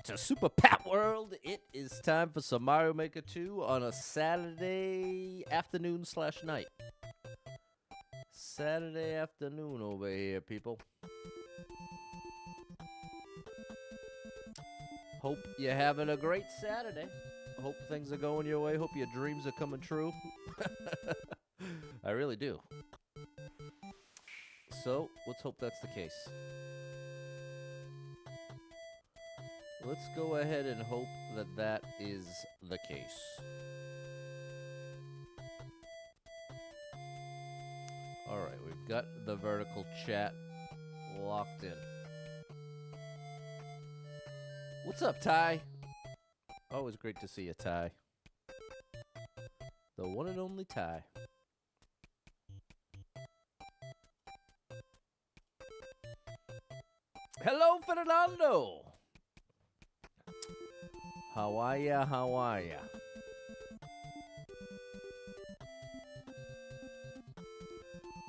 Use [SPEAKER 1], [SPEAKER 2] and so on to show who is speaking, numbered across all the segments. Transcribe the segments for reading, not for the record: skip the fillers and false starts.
[SPEAKER 1] back to Super Pat World. It is time for some Mario Maker 2 on a Saturday afternoon / night. Saturday afternoon over here, people. Hope you're having a great Saturday. Hope things are going your way. Hope your dreams are coming true. I really do. So, let's hope that's the case. Let's go ahead and hope that that is the case. Alright, we've got the vertical chat locked in. What's up, Ty? Always great to see you, Ty. The one and only Ty. Hello, Fernando! How are ya? How are ya?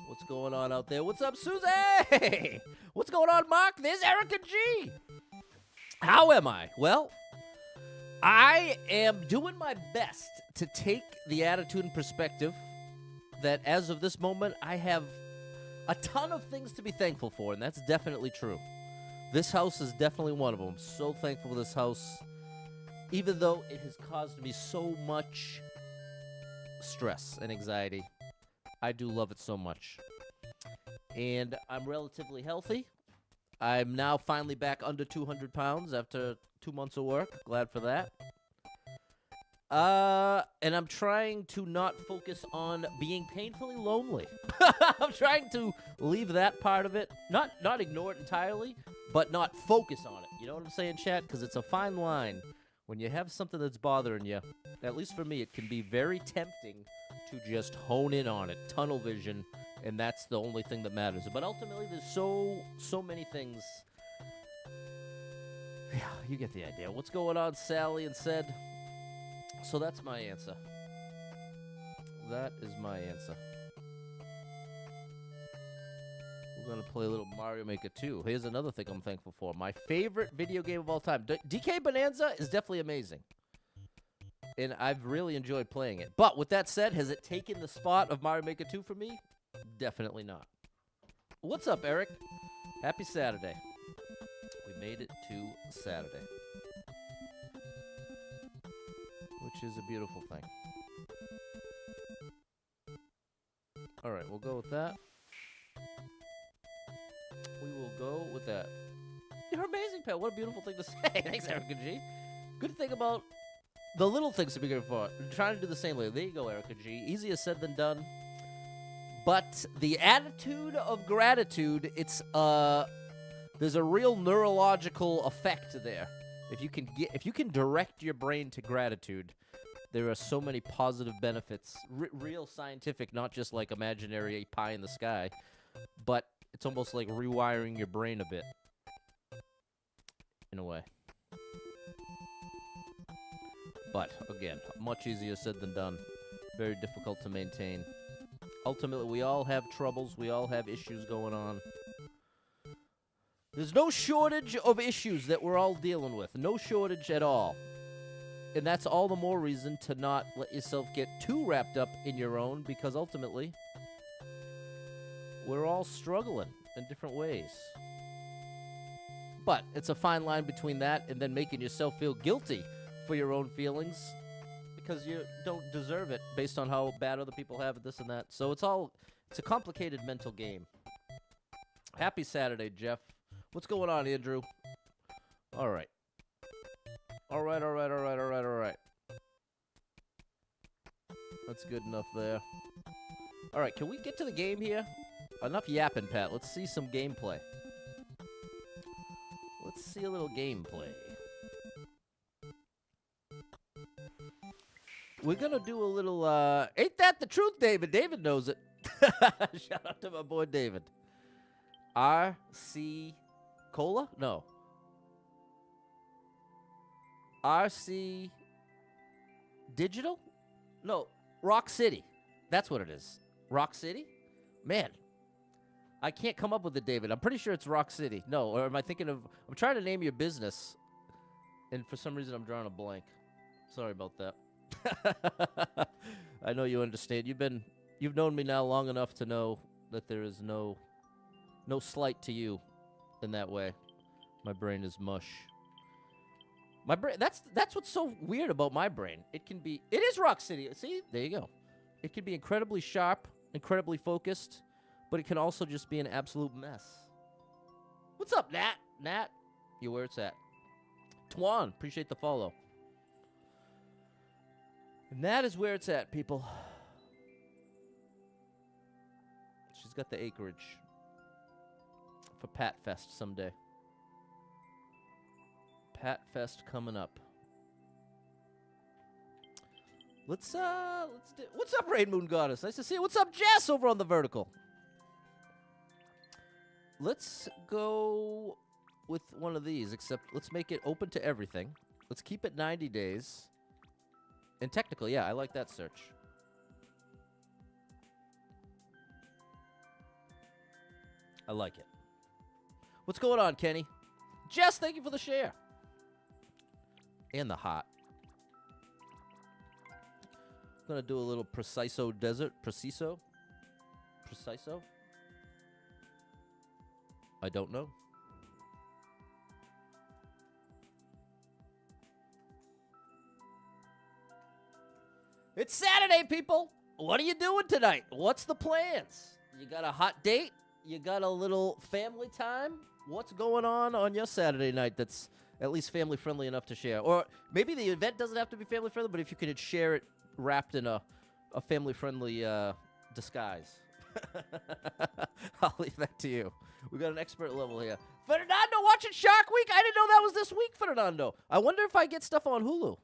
[SPEAKER 1] What's going on out there? What's up, Susie? What's going on, Mark? There's Erica G. How am I? Well, I am doing my best to take the attitude and perspective that as of this moment, I have a ton of things to be thankful for, and that's definitely true. This house is definitely one of them. I'm so thankful for this house. Even though it has caused me so much stress and anxiety, I do love it so much. And I'm relatively healthy. I'm now finally back under 200 pounds after 2 months of work. Glad for that. And I'm trying to not focus on being painfully lonely. I'm trying to leave that part of it. Not ignore it entirely, but not focus on it. You know what I'm saying, chat? Because it's a fine line. When you have something that's bothering you, at least for me, it can be very tempting to just hone in on it, tunnel vision, and that's the only thing that matters. But ultimately, there's so many things. Yeah, you get the idea. What's going on, Sally and said? So that's my answer. That is my answer. We're going to play a little Mario Maker 2. Here's another thing I'm thankful for. My favorite video game of all time. DK Bonanza is definitely amazing. And I've really enjoyed playing it. But with that said, has it taken the spot of Mario Maker 2 for me? Definitely not. What's up, Eric? Happy Saturday. We made it to Saturday. Which is a beautiful thing. Alright, we'll go with that. We will go with that. You're amazing, Pat. What a beautiful thing to say. Thanks, Erica G. Good thing about the little things to be good for. I'm trying to do the same way. There you go, Erica G. Easier said than done. But the attitude of gratitude, it's there's a real neurological effect there. If you can direct your brain to gratitude, there are so many positive benefits. Real scientific, not just like imaginary pie in the sky, but it's almost like rewiring your brain a bit, in a way. But, again, much easier said than done. Very difficult to maintain. Ultimately, we all have troubles. We all have issues going on. There's no shortage of issues that we're all dealing with. No shortage at all. And that's all the more reason to not let yourself get too wrapped up in your own, because ultimately, we're all struggling in different ways. But it's a fine line between that and then making yourself feel guilty for your own feelings because you don't deserve it based on how bad other people have it, this and that. So it's a complicated mental game. Happy Saturday, Jeff. What's going on, Andrew? All right. All right. That's good enough there. All right, can we get to the game here? Enough yapping, Pat. Let's see some gameplay. Let's see a little gameplay. We're going to do a little, ain't that the truth, David? David knows it. Shout out to my boy, David. RC Cola? No. RC Digital? No, Rock City. That's what it is. Rock City? Man, I can't come up with it, David. I'm pretty sure it's Rock City. No, or am I thinking of... I'm trying to name your business, And for some reason, I'm drawing a blank. Sorry about that. I know you understand. You've known me now long enough to know that there is no slight to you in that way. My brain is mush. My brain. That's what's so weird about my brain. It is Rock City. See, there you go. It can be incredibly sharp, incredibly focused, but it can also just be an absolute mess. What's up, Nat? Nat, you where it's at. Twan, appreciate the follow. And that is where it's at, people. She's got the acreage for Pat Fest someday. Pat Fest coming up. Let's do. What's up, Rain Moon Goddess? Nice to see you. What's up, Jess, over on the vertical? Let's go with one of these, except let's make it open to everything. Let's keep it 90 days. And technically, yeah, I like that search. I like it. What's going on, Kenny? Jess, thank you for the share. And the hot. Gonna do a little Preciso Desert. Preciso? I don't know. It's Saturday, people. What are you doing tonight? What's the plans? You got a hot date? You got a little family time? What's going on your Saturday night that's at least family-friendly enough to share? Or maybe the event doesn't have to be family-friendly, but if you could share it wrapped in a family-friendly disguise. I'll leave that to you. We got an expert level here. Fernando watching Shark Week? I didn't know that was this week, Fernando. I wonder if I get stuff on Hulu.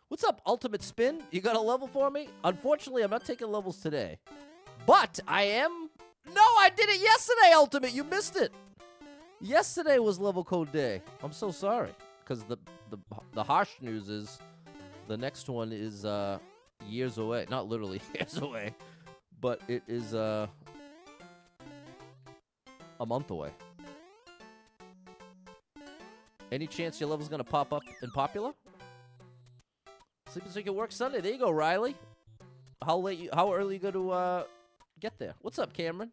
[SPEAKER 1] What's up, Ultimate Spin? You got a level for me? Unfortunately, I'm not taking levels today. But I am... No, I did it yesterday, Ultimate. You missed it. Yesterday was level code day. I'm so sorry. Because the harsh news is the next one is years away. Not literally years away. But it is a month away. Any chance your level's going to pop up in popular? Sleeping so you can work Sunday. There you go, Riley. How early you going to get there? What's up, Cameron?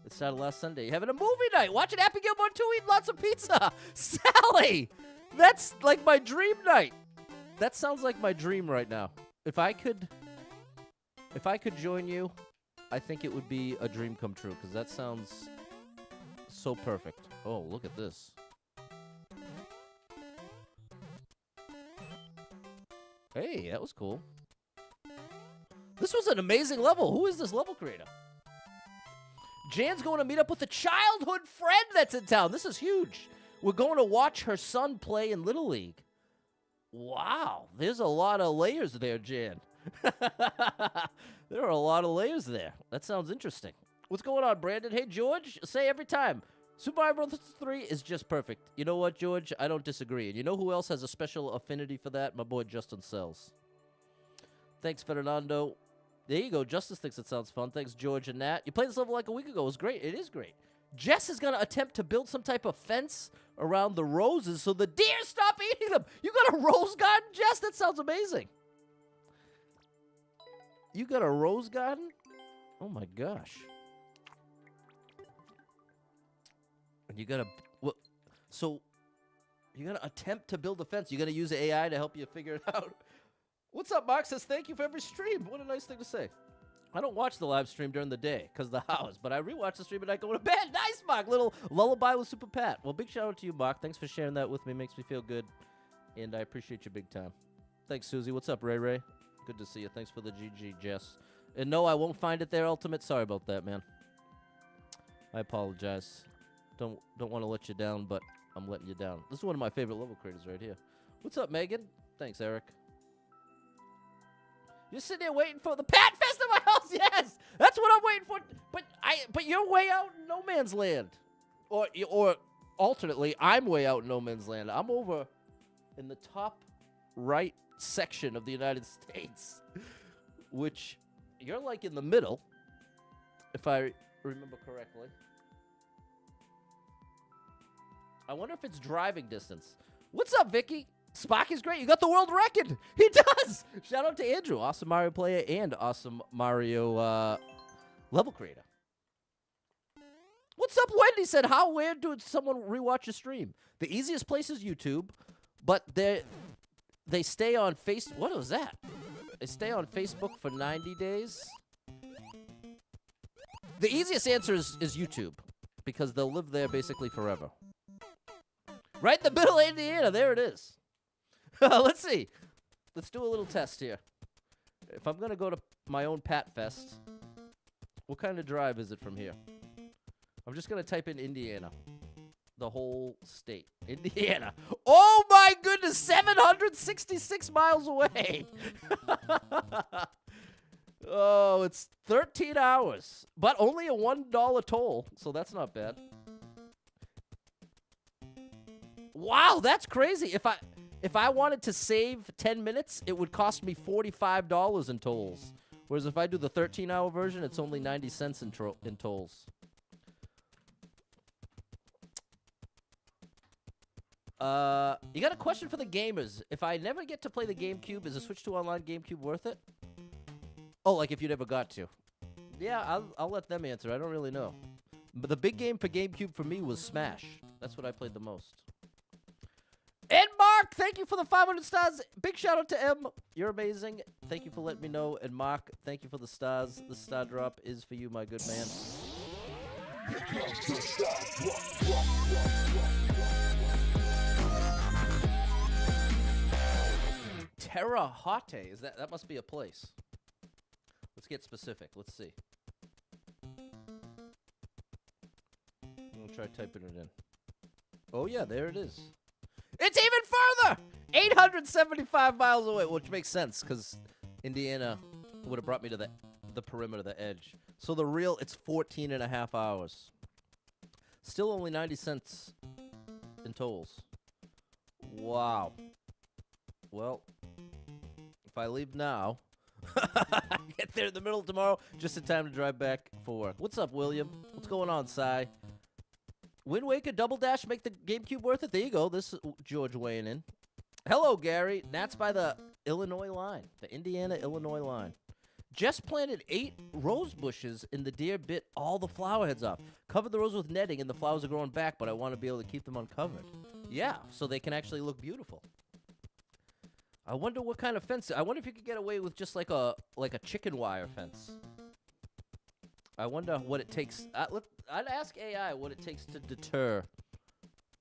[SPEAKER 1] It started last Sunday. You having a movie night? Watching Happy Gilmore 2, eating lots of pizza. Sally! That's like my dream night. That sounds like my dream right now. If I could join you, I think it would be a dream come true, because that sounds so perfect. Oh, look at this. Hey, that was cool. This was an amazing level. Who is this level creator? Jan's going to meet up with a childhood friend that's in town. This is huge. We're going to watch her son play in Little League. Wow. There's a lot of layers there, Jan. There are a lot of layers there. That sounds interesting. What's going on, Brandon? Hey, George, say every time, Super Mario Bros. 3 is just perfect. You know what, George? I don't disagree. And you know who else has a special affinity for that? My boy Justin Sells. Thanks, Fernando. There you go. Justice thinks it sounds fun. Thanks, George and Nat. You played this level like a week ago. It was great. It is great. Jess is going to attempt to build some type of fence around the roses so the deer stop eating them. You got a rose garden, Jess? That sounds amazing. You got a rose garden? Oh, my gosh. And you got to... Well, so you got to attempt to build a fence. You got to use AI to help you figure it out. What's up, Mark? Says thank you for every stream. What a nice thing to say. I don't watch the live stream during the day because of the house, but I rewatch the stream and I go to bed. Nice, Mark. Little lullaby with Super Pat. Well, big shout out to you, Mark. Thanks for sharing that with me. Makes me feel good, and I appreciate you big time. Thanks, Susie. What's up, Ray Ray? Good to see you. Thanks for the GG, Jess. And no, I won't find it there, Ultimate. Sorry about that, man. I apologize. Don't want to let you down, but I'm letting you down. This is one of my favorite level creators right here. What's up, Megan? Thanks, Eric. You're sitting there waiting for the Pat Fest at my house. Yes, that's what I'm waiting for. But you're way out in no man's land, or alternately, I'm way out in no man's land. I'm over in the top right section of the United States, which you're like in the middle, if I remember correctly. I wonder if it's driving distance. What's up, Vicky? Spock is great. You got the world record. He does. Shout out to Andrew, awesome Mario player and awesome Mario level creator. What's up, Wendy? Said, how weird did someone rewatch a stream? The easiest place is YouTube, but they stay on Facebook. What was that? They stay on Facebook for 90 days. The easiest answer is YouTube, because they'll live there basically forever. Right in the middle of Indiana. There it is. Let's see. Let's do a little test here. If I'm going to go to my own Pat Fest, what kind of drive is it from here? I'm just going to type in Indiana. The whole state. Indiana. Oh, my goodness. 766 miles away. Oh, it's 13 hours. But only a $1 toll, so that's not bad. Wow, that's crazy. If I wanted to save 10 minutes, it would cost me $45 in tolls. Whereas if I do the 13-hour version, it's only 90 cents in tolls. You got a question for the gamers. If I never get to play the GameCube, is a switch to online GameCube worth it? Oh, like if you never got to. Yeah, I'll let them answer. I don't really know. But the big game for GameCube for me was Smash. That's what I played the most. And Mark, thank you for the 500 stars. Big shout out to M. You're amazing. Thank you for letting me know. And Mark, thank you for the stars. The star drop is for you, my good man. Terra Haute. Is that must be a place. Let's get specific. Let's see. I'm gonna try typing it in. Oh yeah, there it is. It's even further! 875 miles away, which makes sense, because Indiana would have brought me to the perimeter, the edge. So the real, it's 14 and a half hours. Still only 90 cents in tolls. Wow. Well, if I leave now, get there in the middle of tomorrow, just in time to drive back for work. What's up, William? What's going on, Cy? Wind Waker Double Dash make the GameCube worth it? There you go. This is George weighing in. Hello, Gary. That's by the Illinois line, the Indiana-Illinois line. Just planted 8 rose bushes in the deer bit all the flower heads off. Covered the rose with netting, and the flowers are growing back, but I want to be able to keep them uncovered. Yeah, so they can actually look beautiful. I wonder what kind of fence. I wonder if you could get away with just like a chicken wire fence. I wonder what it takes. I'd ask AI what it takes to deter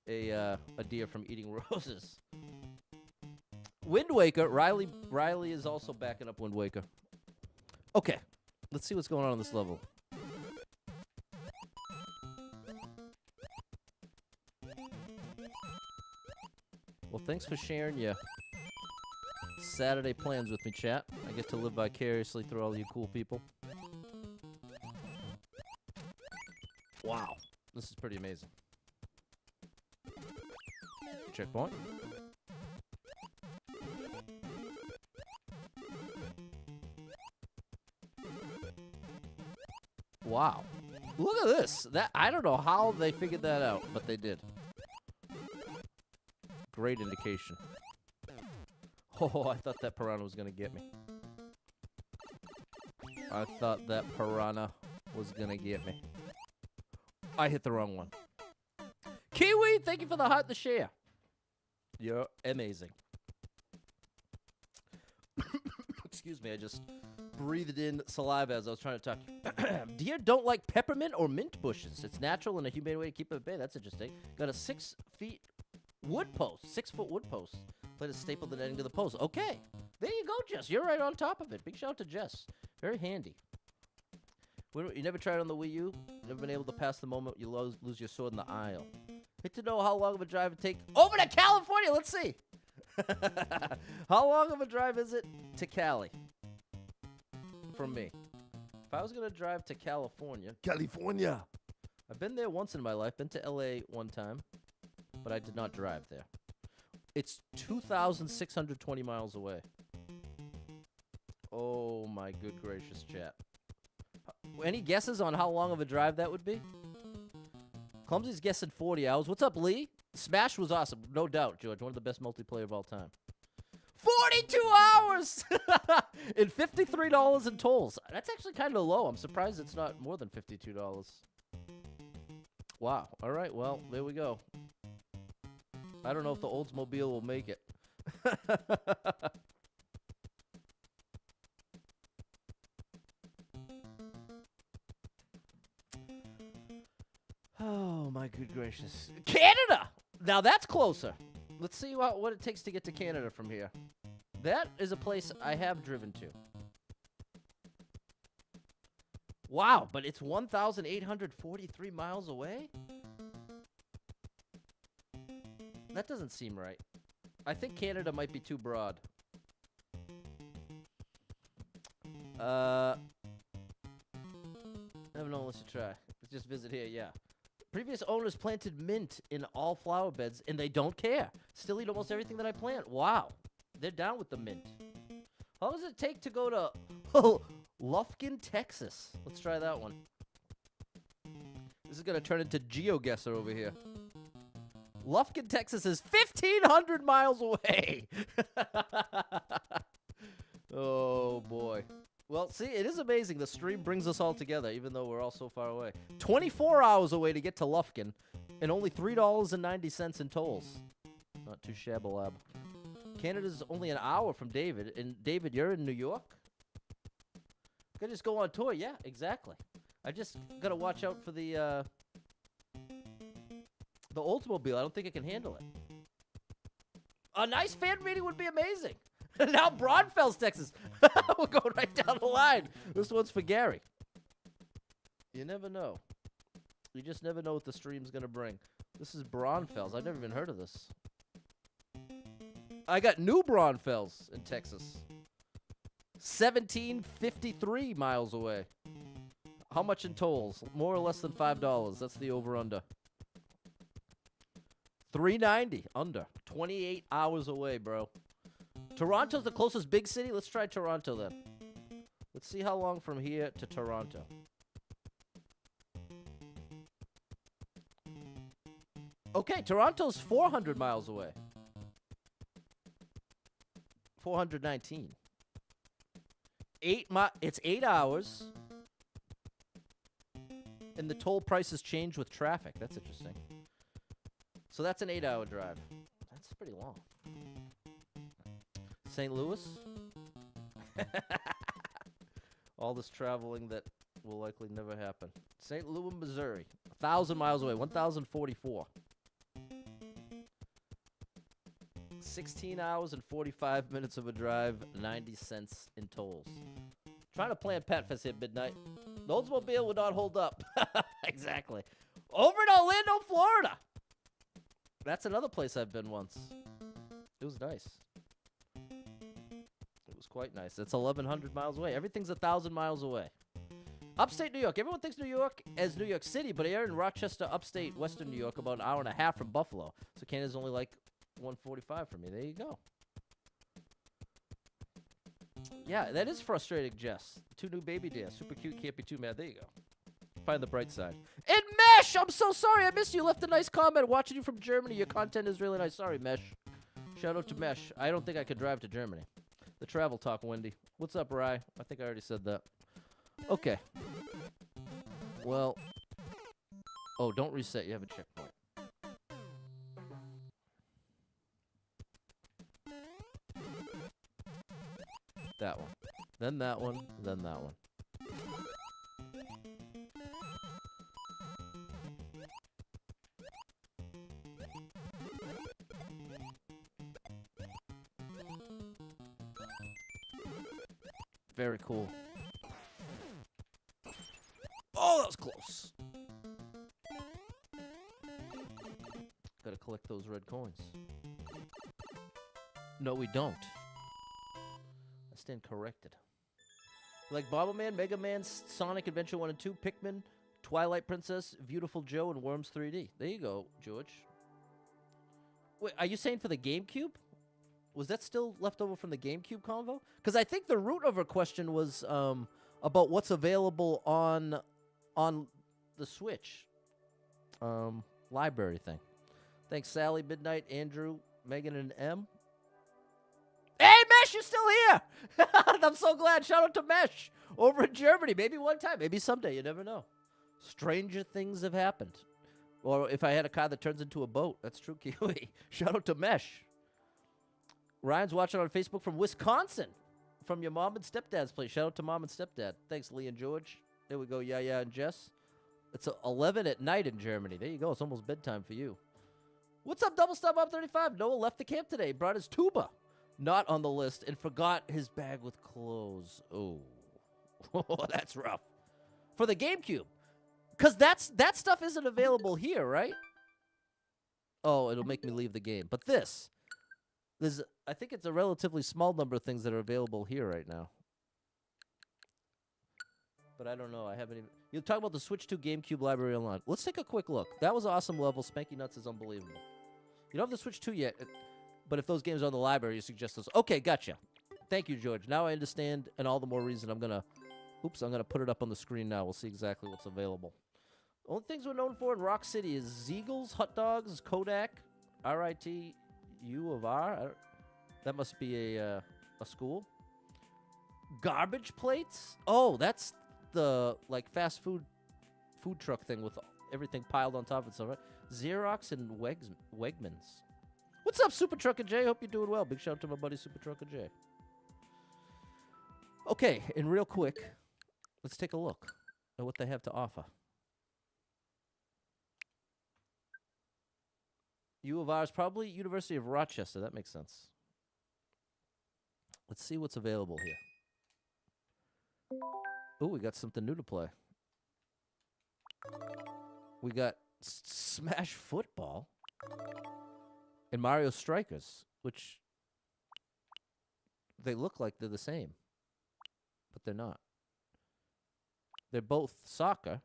[SPEAKER 1] a deer from eating roses. Wind Waker. Riley is also backing up Wind Waker. Okay, let's see what's going on this level. Well, thanks for sharing your Saturday plans with me, chat. I get to live vicariously through all you cool people. Wow, this is pretty amazing. Checkpoint. Wow. Look at this. I don't know how they figured that out, but they did. Great indication. Oh, I thought that piranha was going to get me. I thought that piranha was going to get me. I hit the wrong one. Kiwi, thank you for the heart and the share. You're amazing. Excuse me, I just breathed in saliva as I was trying to talk. Deer don't like peppermint or mint bushes. It's natural and a humane way to keep it at bay. That's interesting. Got a 6-foot wood post. 6-foot wood post. Plate is stapled the netting to the post. Okay. There you go, Jess. You're right on top of it. Big shout out to Jess. Very handy. You never tried on the Wii U? Never been able to pass the moment you lose your sword in the aisle. Hate to know how long of a drive it takes. Over to California. Let's see. How long of a drive is it to Cali? From me. If I was going to drive to California. I've been there once in my life. Been to LA one time. But I did not drive there. It's 2,620 miles away. Oh my good gracious, chat. Any guesses on how long of a drive that would be? Clumsy's guessing 40 hours. What's up, Lee? Smash was awesome, no doubt, George. One of the best multiplayer of all time. 42 hours and $53 in tolls. That's actually kind of low. I'm surprised it's not more than $52. Wow. All right. Well, there we go. I don't know if the Oldsmobile will make it. Oh, my good gracious. Canada! Now that's closer. Let's see what it takes to get to Canada from here. That is a place I have driven to. Wow, but it's 1,843 miles away? That doesn't seem right. I think Canada might be too broad. I don't know, let's try. Let's just visit here, yeah. Previous owners planted mint in all flower beds, and they don't care. Still eat almost everything that I plant. Wow. They're down with the mint. How long does it take to go to Lufkin, Texas? Let's try that one. This is going to turn into GeoGuessr over here. Lufkin, Texas is 1,500 miles away. Oh, boy. Well, see, it is amazing. The stream brings us all together, even though we're all so far away. 24 hours away to get to Lufkin, and only $3.90 in tolls. Not too shabby-lab. Canada's only an hour from David. And, David, you're in New York? Could just go on tour. Yeah, exactly. I just got to watch out for the Oldsmobile. I don't think it can handle it. A nice fan meeting would be amazing. Now Braunfels, Texas. We're going right down the line. This one's for Gary. You never know. You just never know what the stream's going to bring. This is Braunfels. I've never even heard of this. I got New Braunfels in Texas. 1,753 miles away. How much in tolls? More or less than $5. That's the over-under. $3.90 under. 28 hours away, bro. Toronto's the closest big city. Let's try Toronto then. Let's see how long from here to Toronto. Okay, Toronto's 400 miles away. 419. It's 8 hours. And the toll prices change with traffic. That's interesting. So that's an 8-hour drive. That's pretty long. St. Louis? All this traveling that will likely never happen. St. Louis, Missouri. 1,000 miles away. 1,044. 16 hours and 45 minutes of a drive. 90 cents in tolls. Trying to plan Pet Fest at midnight. The Oldsmobile would not hold up. Exactly. Over in Orlando, Florida. That's another place I've been once. It was nice. It was quite nice. It's 1,100 miles away. Everything's 1,000 miles away. Upstate New York. Everyone thinks New York as New York City, but you're in Rochester, upstate, western New York, about an hour and a half from Buffalo. So Canada's only like 145 from me. There you go. Yeah, that is frustrating, Jess. 2 new baby deers. Super cute, can't be too mad. There you go. Find the bright side. And Mesh! I'm so sorry I missed you. Left a nice comment. Watching you from Germany. Your content is really nice. Sorry, Mesh. Shout out to Mesh. I don't think I could drive to Germany. The travel talk, Wendy. What's up, Rye? I think I already said that. Okay. Well. Oh, don't reset. You have a checkpoint. That one. Then that one. Then that one. Very cool. Oh, that was close. Gotta collect those red coins. No, we don't. I stand corrected. Like Bomberman, Mega Man, Sonic Adventure 1 and 2, Pikmin, Twilight Princess, Beautiful Joe, and Worms 3D. There you go, George. Wait, are you saying for the GameCube? Was that still left over from the GameCube convo? Because I think the root of her question was about what's available on the Switch library thing. Thanks, Sally, Midnight, Andrew, Megan, and M. Hey, Mesh, you're still here. I'm so glad. Shout out to Mesh over in Germany. Maybe one time. Maybe someday. You never know. Stranger things have happened. Or if I had a car that turns into a boat. That's true, Kiwi. Shout out to Mesh. Ryan's watching on Facebook from Wisconsin. From your mom and stepdad's place. Shout out to mom and stepdad. Thanks, Lee and George. There we go, Yaya and Jess. It's 11 at night in Germany. There you go. It's almost bedtime for you. What's up, Double Star Bob 35? Noah left the camp today. Brought his tuba. Not on the list. And forgot his bag with clothes. Oh. That's rough. For the GameCube. Because that stuff isn't available here, right? Oh, it'll make me leave the game. But I think it's a relatively small number of things that are available here right now. But I don't know. I haven't even... You're talking about the Switch 2 GameCube library online. Let's take a quick look. That was an awesome level. Spanky Nuts is unbelievable. You don't have the Switch 2 yet, but if those games are on the library, you suggest those. Okay, gotcha. Thank you, George. Now I understand, and all the more reason I'm going to... Oops, I'm going to put it up on the screen now. We'll see exactly what's available. Only things we're known for in Rock City is Zeagles, Hot Dogs, Kodak, RIT, U of R. That must be a school. Garbage plates? Oh, that's the fast food truck thing with everything piled on top of itself, right? Xerox and Wegmans. What's up, Super Trucker J? Hope you're doing well. Big shout out to my buddy Super Trucker J. Okay, and real quick, let's take a look at what they have to offer. U of R is probably University of Rochester. That makes sense. Let's see what's available here. Oh, we got something new to play. We got Smash Football and Mario Strikers, which they look like they're the same, but they're not. They're both soccer.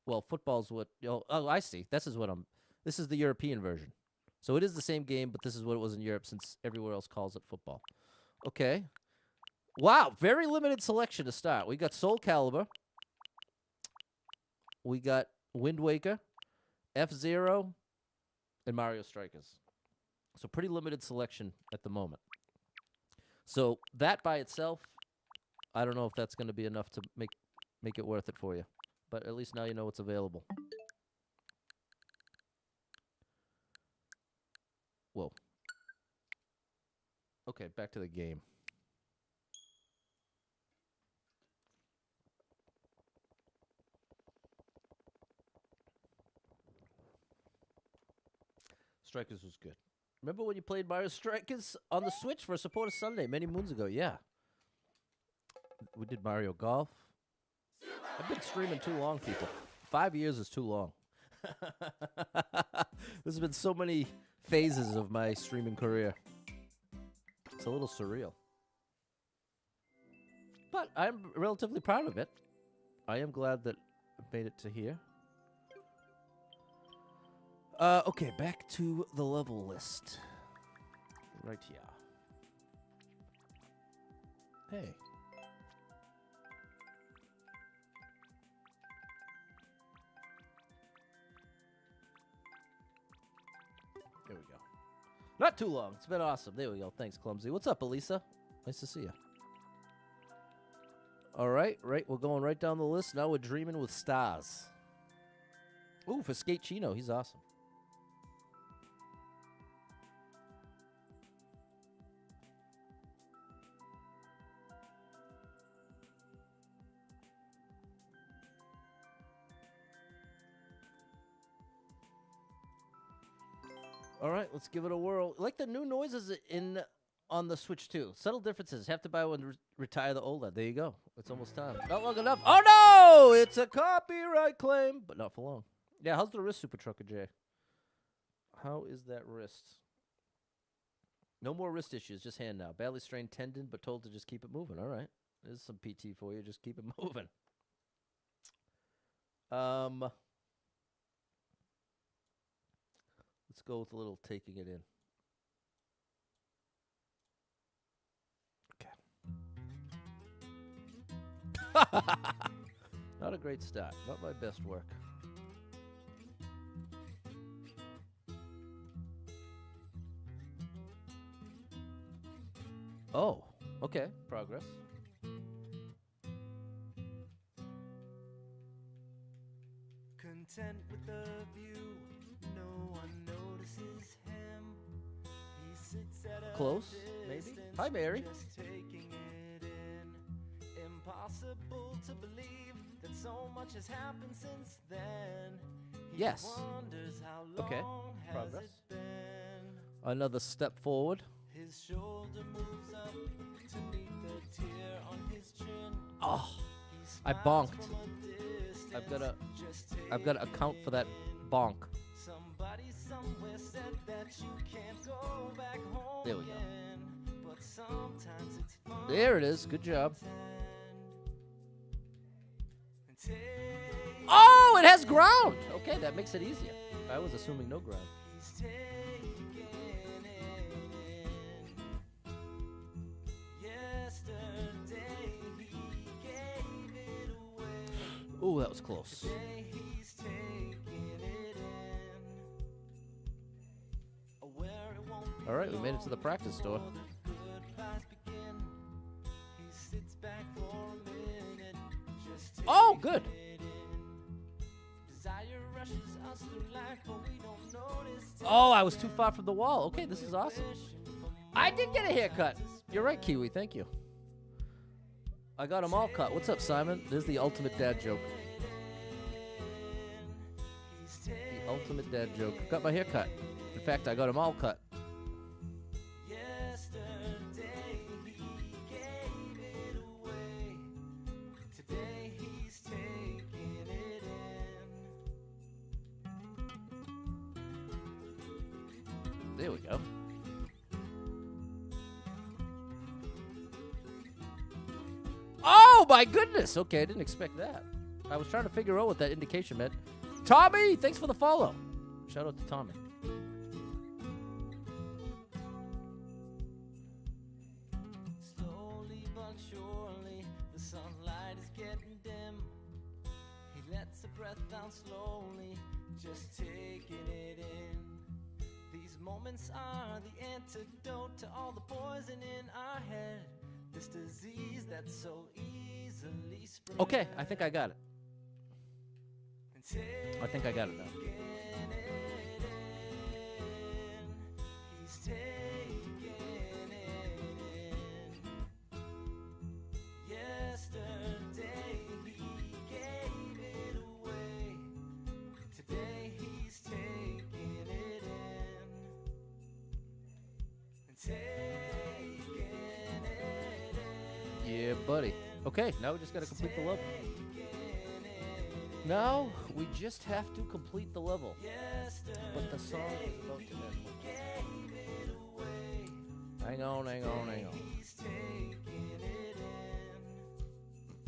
[SPEAKER 1] Well, football's what... Oh, I see. This is the European version. So it is the same game, but this is what it was in Europe since everywhere else calls it football. Okay. Wow, very limited selection to start. We got Soul Calibur. We got Wind Waker, F-Zero, and Mario Strikers. So pretty limited selection at the moment. So that by itself, I don't know if that's going to be enough to make it worth it for you. But at least now you know what's available. Whoa. Okay, back to the game. Strikers was good. Remember when you played Mario Strikers on the Switch for Supporter Sunday many moons ago? Yeah. We did Mario Golf. I've been streaming too long, people. 5 years is too long. There's been so many phases of my streaming career. It's a little surreal. But I'm relatively proud of it. I am glad that I made it to here. Okay, back to the level list. Right here. Hey. There we go. Not too long. It's been awesome. There we go. Thanks, Clumsy. What's up, Elisa? Nice to see you. All right, we're going right down the list. Now we're dreaming with stars. Ooh, for Skate Chino. He's awesome. All right, let's give it a whirl. Like the new noises on the Switch 2. Subtle differences. Have to buy one, retire the OLED. There you go. It's almost time. Not long enough. Oh, no! It's a copyright claim, but not for long. Yeah, how's the wrist, Super Trucker J? How is that wrist? No more wrist issues, just hand now. Badly strained tendon, but told to just keep it moving. All right. There's some PT for you. Just keep it moving. Let's go with a little taking it in. Okay. Not a great start. Not my best work. Oh, okay. Progress.
[SPEAKER 2] Content with the view, no one notices him. He sits at a
[SPEAKER 1] Close, maybe.
[SPEAKER 2] distance,
[SPEAKER 1] Hi, Mary.
[SPEAKER 2] just taking it in. Impossible to believe that so much has happened since then. He
[SPEAKER 1] Yes.
[SPEAKER 2] wonders how long
[SPEAKER 1] Okay,
[SPEAKER 2] has
[SPEAKER 1] progress.
[SPEAKER 2] it been.
[SPEAKER 1] Another step forward.
[SPEAKER 2] His shoulder moves up to meet the tear on his chin.
[SPEAKER 1] Oh,
[SPEAKER 2] He
[SPEAKER 1] I
[SPEAKER 2] smiles
[SPEAKER 1] bonked.
[SPEAKER 2] from a distance, just
[SPEAKER 1] I've got to account for that bonk.
[SPEAKER 2] Somebody somewhere said that you can't go back home
[SPEAKER 1] There we go.
[SPEAKER 2] again, but sometimes it's fun
[SPEAKER 1] There it is. Good job.
[SPEAKER 2] and take
[SPEAKER 1] Oh, it has ground. Okay, that makes it easier. I was assuming no ground.
[SPEAKER 2] he's taking it in. Yesterday he gave it away.
[SPEAKER 1] Ooh, that was close.
[SPEAKER 2] Today he's taking it in. Where it won't be
[SPEAKER 1] All right, we made it to the practice store.
[SPEAKER 2] before the goodbyes begin. He sits back for a minute, just
[SPEAKER 1] Oh,
[SPEAKER 2] taking
[SPEAKER 1] good.
[SPEAKER 2] it in. Desire rushes us through life, but we don't notice till
[SPEAKER 1] Oh, I was too far from the wall. Okay, this is awesome.
[SPEAKER 2] wishing for
[SPEAKER 1] I did get a haircut. You're right, Kiwi. Thank you. I got them all cut. What's up, Simon? This is the ultimate dad joke.
[SPEAKER 2] he's
[SPEAKER 1] The
[SPEAKER 2] taking
[SPEAKER 1] ultimate dad joke. Got my hair cut. In fact, I got them all cut.
[SPEAKER 2] Yesterday he gave it away. Today he's taking it in.
[SPEAKER 1] There we go. Oh, my goodness. Okay, I didn't expect that. I was trying to figure out what that indication meant. Tommy, thanks for the follow. Shout out to Tommy.
[SPEAKER 2] Slowly but surely, the sunlight is getting dim. He lets a breath down slowly, just taking it in. These moments are the antidote to all the poison in our head. This disease that's so easily spread.
[SPEAKER 1] Okay, I think I got it. I think I got it now.
[SPEAKER 2] He's taking it in. Yesterday he gave it away. Today he's taking it in. And taking it in.
[SPEAKER 1] Yeah, buddy. Okay, now we just got to complete the level. Now we just have to complete the level. But the song is about to end. Hang on, hang on, hang on.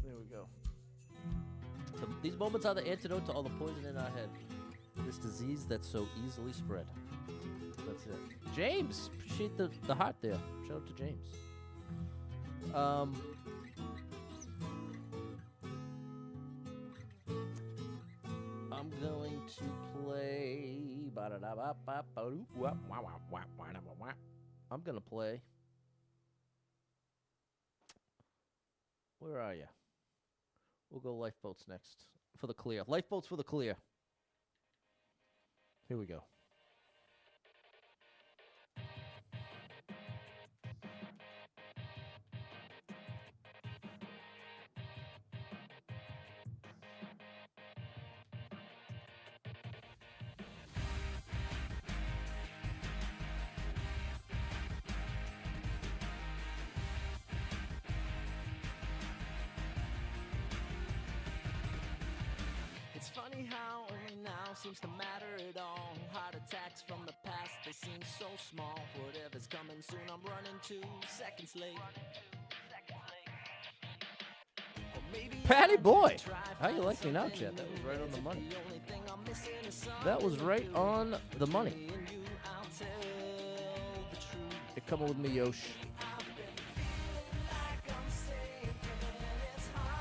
[SPEAKER 1] There we go. These moments are the antidote to all the poison in our head. This disease that's so easily spread. That's it. James, appreciate the heart there. Shout out to James. I'm going to play. I'm gonna play. Where are you? We'll go lifeboats next for the clear. Lifeboats for the clear. Here we go.
[SPEAKER 2] It's funny how only now seems to matter at all. Heart attacks from the past, they seem so small. Whatever's coming soon, I'm running 2 seconds late. Or maybe
[SPEAKER 1] Patty
[SPEAKER 2] I
[SPEAKER 1] boy,
[SPEAKER 2] need to try
[SPEAKER 1] how you
[SPEAKER 2] find
[SPEAKER 1] like me now,
[SPEAKER 2] something
[SPEAKER 1] Chad? That was
[SPEAKER 2] new.
[SPEAKER 1] right on the money.
[SPEAKER 2] The only thing I'm missing is something
[SPEAKER 1] That was right
[SPEAKER 2] new.
[SPEAKER 1] on the money.
[SPEAKER 2] Me and you, I'll tell the truth.
[SPEAKER 1] You're coming with me, Yosh.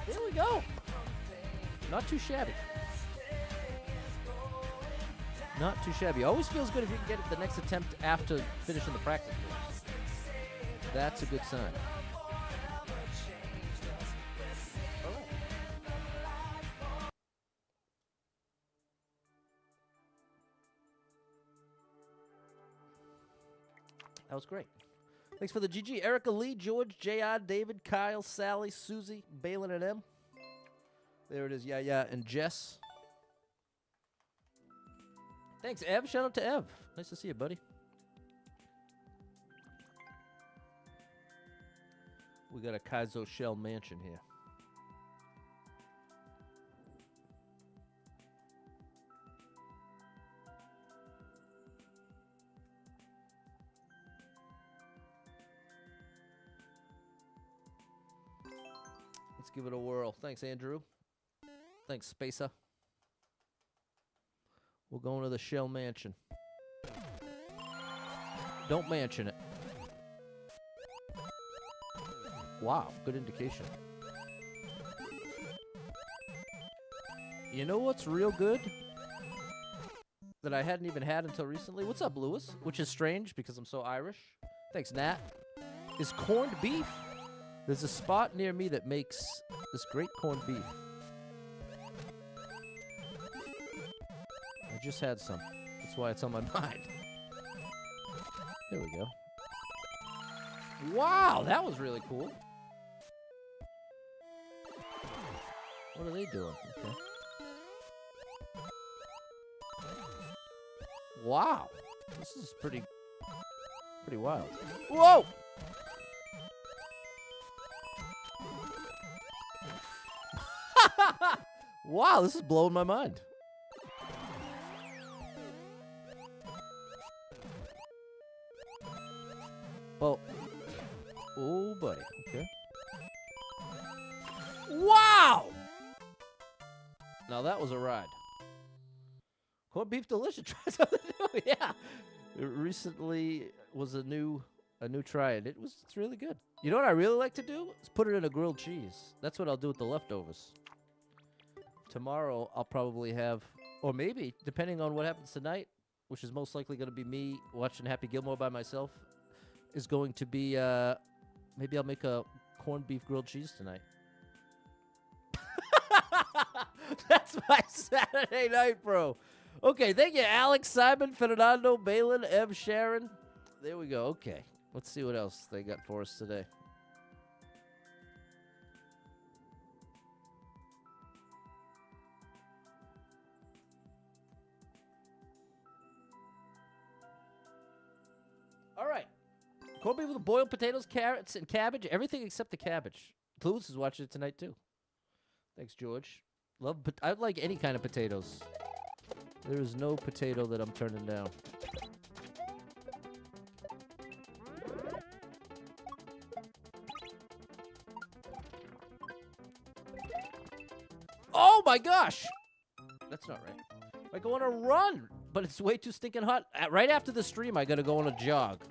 [SPEAKER 1] There we go. Not too shabby. Not too shabby. Always feels good if you can get it the next attempt after finishing the practice course. That's a good sign. All right. That was great. Thanks for the GG. Erica Lee, George, JR, David, Kyle, Sally, Susie, Balin, and M. There it is. Yeah, and Jess. Thanks, Ev. Shout out to Ev. Nice to see you, buddy. We got a Kaizo Shell mansion here. Let's give it a whirl. Thanks, Andrew. Thanks, Spacer. We're going to the Shell Mansion. Don't mansion it. Wow, good indication. You know what's real good? That I hadn't even had until recently? What's up, Lewis? Which is strange because I'm so Irish. Thanks, Nat. Is corned beef. There's a spot near me that makes this great corned beef. I just had some. That's why it's on my mind. There we go. Wow, that was really cool. What are they doing? Okay. Wow. This is pretty wild. Whoa! Wow, this is blowing my mind. Well, oh, buddy. Okay. Wow! Now that was a ride. Corned beef delicious. Try something new. Yeah. It recently was a new try, and it's really good. You know what I really like to do? Is put it in a grilled cheese. That's what I'll do with the leftovers. Tomorrow I'll probably have, or maybe, depending on what happens tonight, which is most likely going to be me watching Happy Gilmore by myself, is going to be, maybe I'll make a corned beef grilled cheese tonight. That's my Saturday night, bro. Okay, thank you, Alex, Simon, Fernando, Balin, Ev, Sharon. There we go. Okay, let's see what else they got for us today. All right. Corned beef with boiled potatoes, carrots, and cabbage. Everything except the cabbage. Lewis is watching it tonight, too. Thanks, George. I like any kind of potatoes. There is no potato that I'm turning down. Oh my gosh! That's not right. I go on a run, but it's way too stinking hot. Right after the stream, I gotta go on a jog.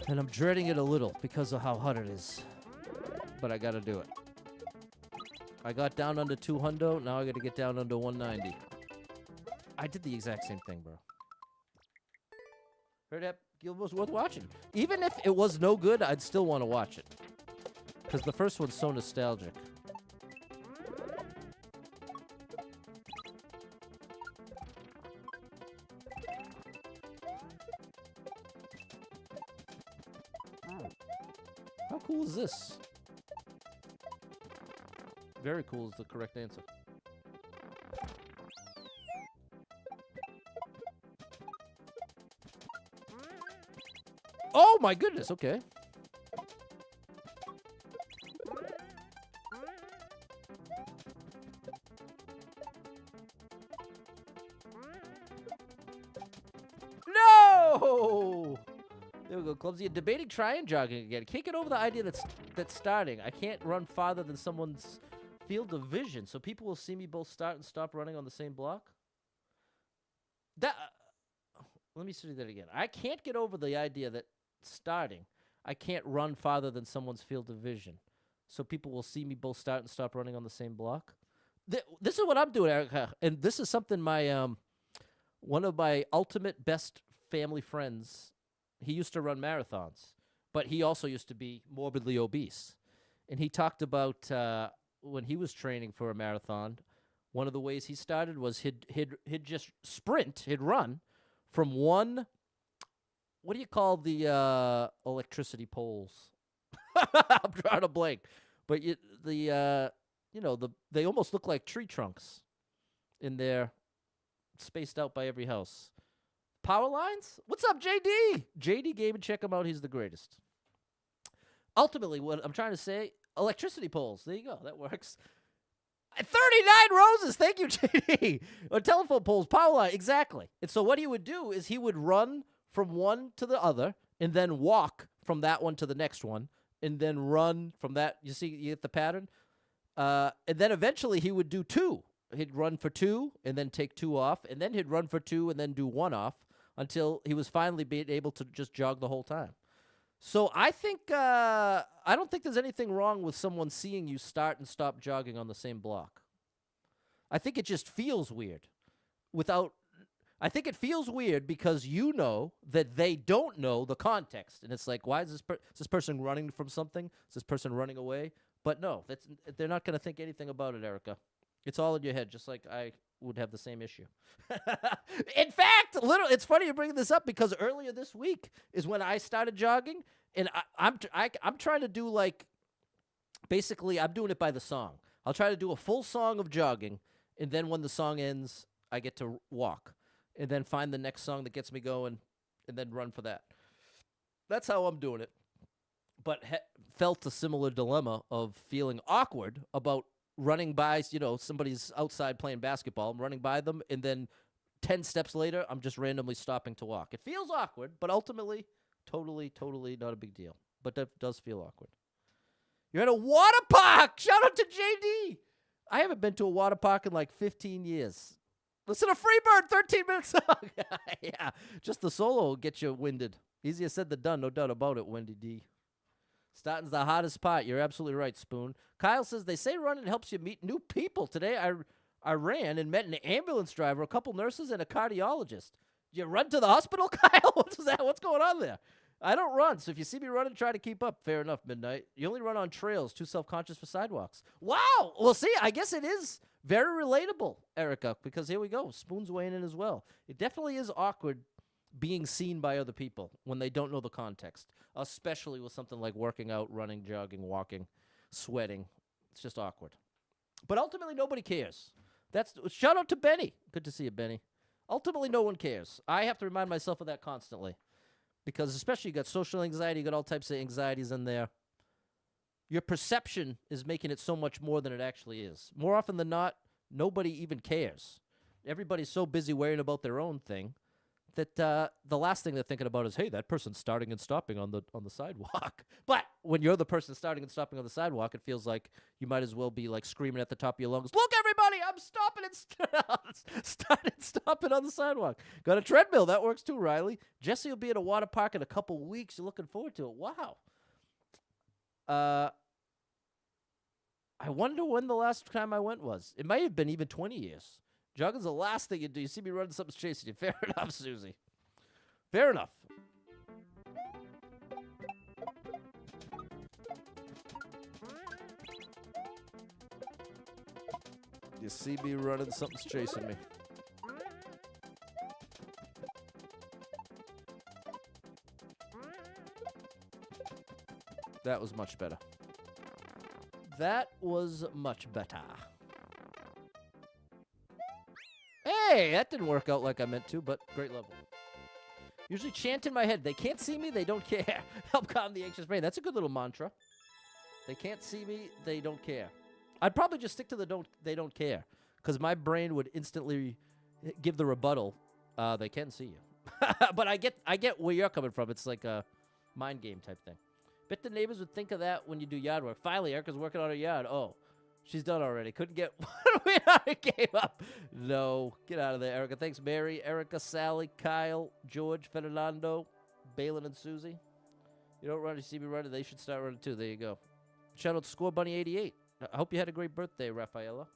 [SPEAKER 1] And I'm dreading it a little because of how hot it is. But I gotta do it. I got down under 200. Now I gotta get down under 190. I did the exact same thing, bro. Heard that Gilmore's worth watching. Even if it was no good, I'd still want to watch it. Because the first one's so nostalgic. How cool is this? Very cool is the correct answer. Oh my goodness, okay. No! There we go, Clumsy. You're debating trying jogging again. Can't get over the idea that's starting. I can't run farther than someone's field of vision, so people will see me both start and stop running on the same block. That let me say that again. I can't get over the idea that starting, I can't run farther than someone's field of vision, so people will see me both start and stop running on the same block. This is what I'm doing, Erica, and this is something my one of my ultimate best family friends He used to run marathons, but he also used to be morbidly obese. And he talked about when he was training for a marathon, one of the ways he started was he'd just sprint, he'd run from one. What do you call the electricity poles? I'm trying to blank, but they almost look like tree trunks, in there, spaced out by every house. Power lines? What's up, JD? JD Gaming, check him out. He's the greatest. Ultimately, what I'm trying to say, electricity poles. There you go. That works. 39 roses. Thank you, JD. Or telephone poles, power line. Exactly. And so what he would do is he would run from one to the other and then walk from that one to the next one and then run from that. You see, you get the pattern? And then eventually he would do two. He'd run for two and then take two off, and then he'd run for two and then do one off until he was finally being able to just jog the whole time. So I think I don't think there's anything wrong with someone seeing you start and stop jogging on the same block. I think it just feels weird. I think it feels weird because you know that they don't know the context, and it's like, why is this person running from something? Is this person running away? But no, they're not going to think anything about it, Erica. It's all in your head, just like I would have the same issue. In fact, it's funny you're bringing this up because earlier this week is when I started jogging, and I'm trying to do basically I'm doing it by the song. I'll try to do a full song of jogging, and then when the song ends, I get to walk, and then find the next song that gets me going, and then run for that. That's how I'm doing it. But felt a similar dilemma of feeling awkward about running by, somebody's outside playing basketball. I'm running by them, and then 10 steps later, I'm just randomly stopping to walk. It feels awkward, but ultimately, totally not a big deal. But that does feel awkward. You're at a water park! Shout out to JD! I haven't been to a water park in like 15 years. Listen to Freebird, 13-minute song. Yeah, just the solo will get you winded. Easier said than done, no doubt about it, Wendy D. Starting's the hottest part. You're absolutely right, Spoon. Kyle says, they say running helps you meet new people. Today I ran and met an ambulance driver, a couple nurses, and a cardiologist. Did you run to the hospital, Kyle? What's that? What's going on there? I don't run, so if you see me running, try to keep up. Fair enough, Midnight. You only run on trails, too self-conscious for sidewalks. Wow! Well, see, I guess it is very relatable, Erica, because here we go. Spoon's weighing in as well. It definitely is awkward being seen by other people when they don't know the context, especially with something like working out, running, jogging, walking, sweating. It's just awkward. But ultimately, nobody cares. Shout out to Benny. Good to see you, Benny. Ultimately, no one cares. I have to remind myself of that constantly because especially you got social anxiety, you got all types of anxieties in there. Your perception is making it so much more than it actually is. More often than not, nobody even cares. Everybody's so busy worrying about their own thing that the last thing they're thinking about is, hey, that person's starting and stopping on the sidewalk. But when you're the person starting and stopping on the sidewalk, it feels like you might as well be like screaming at the top of your lungs, look, everybody, I'm stopping and stopping on the sidewalk. Got a treadmill. That works too, Riley. Jesse will be at a water park in a couple weeks. You're looking forward to it. Wow. I wonder when the last time I went was. It might have been even 20 years. Jogging's the last thing you do. You see me running, something's chasing you. Fair enough, Susie. Fair enough. You see me running, something's chasing me. That was much better. That was much better. Hey, that didn't work out like I meant to, but great level. Usually chant in my head. They can't see me, they don't care. Help calm the anxious brain. That's a good little mantra. They can't see me, they don't care. I'd probably just stick to they don't care, because my brain would instantly give the rebuttal. They can see you. But I get where you're coming from. It's like a mind game type thing. Bet the neighbors would think of that when you do yard work. Finally, Erica's working on her yard. Oh, she's done already. Couldn't get I gave up. No, get out of there, Erica. Thanks, Mary, Erica, Sally, Kyle, George, Fernando, Balin, and Susie. You don't run, you see me running. They should start running too. There you go. Shout out to Score Bunny 88. I hope you had a great birthday, Rafaela.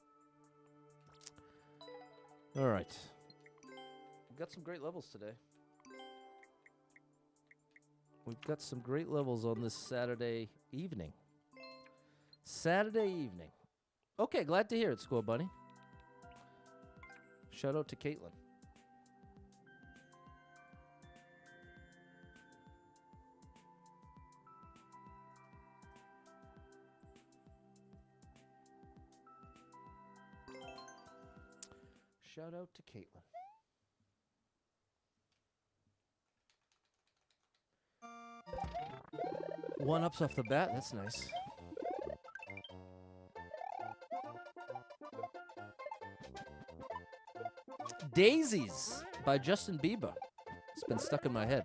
[SPEAKER 1] All right. We've got some great levels today. We've got some great levels on this Saturday evening. Saturday evening. Okay, glad to hear it, Score Bunny. Shout out to Caitlin. Shout out to Caitlin. One ups off the bat. That's nice. Daisies by Justin Bieber. It's been stuck in my head.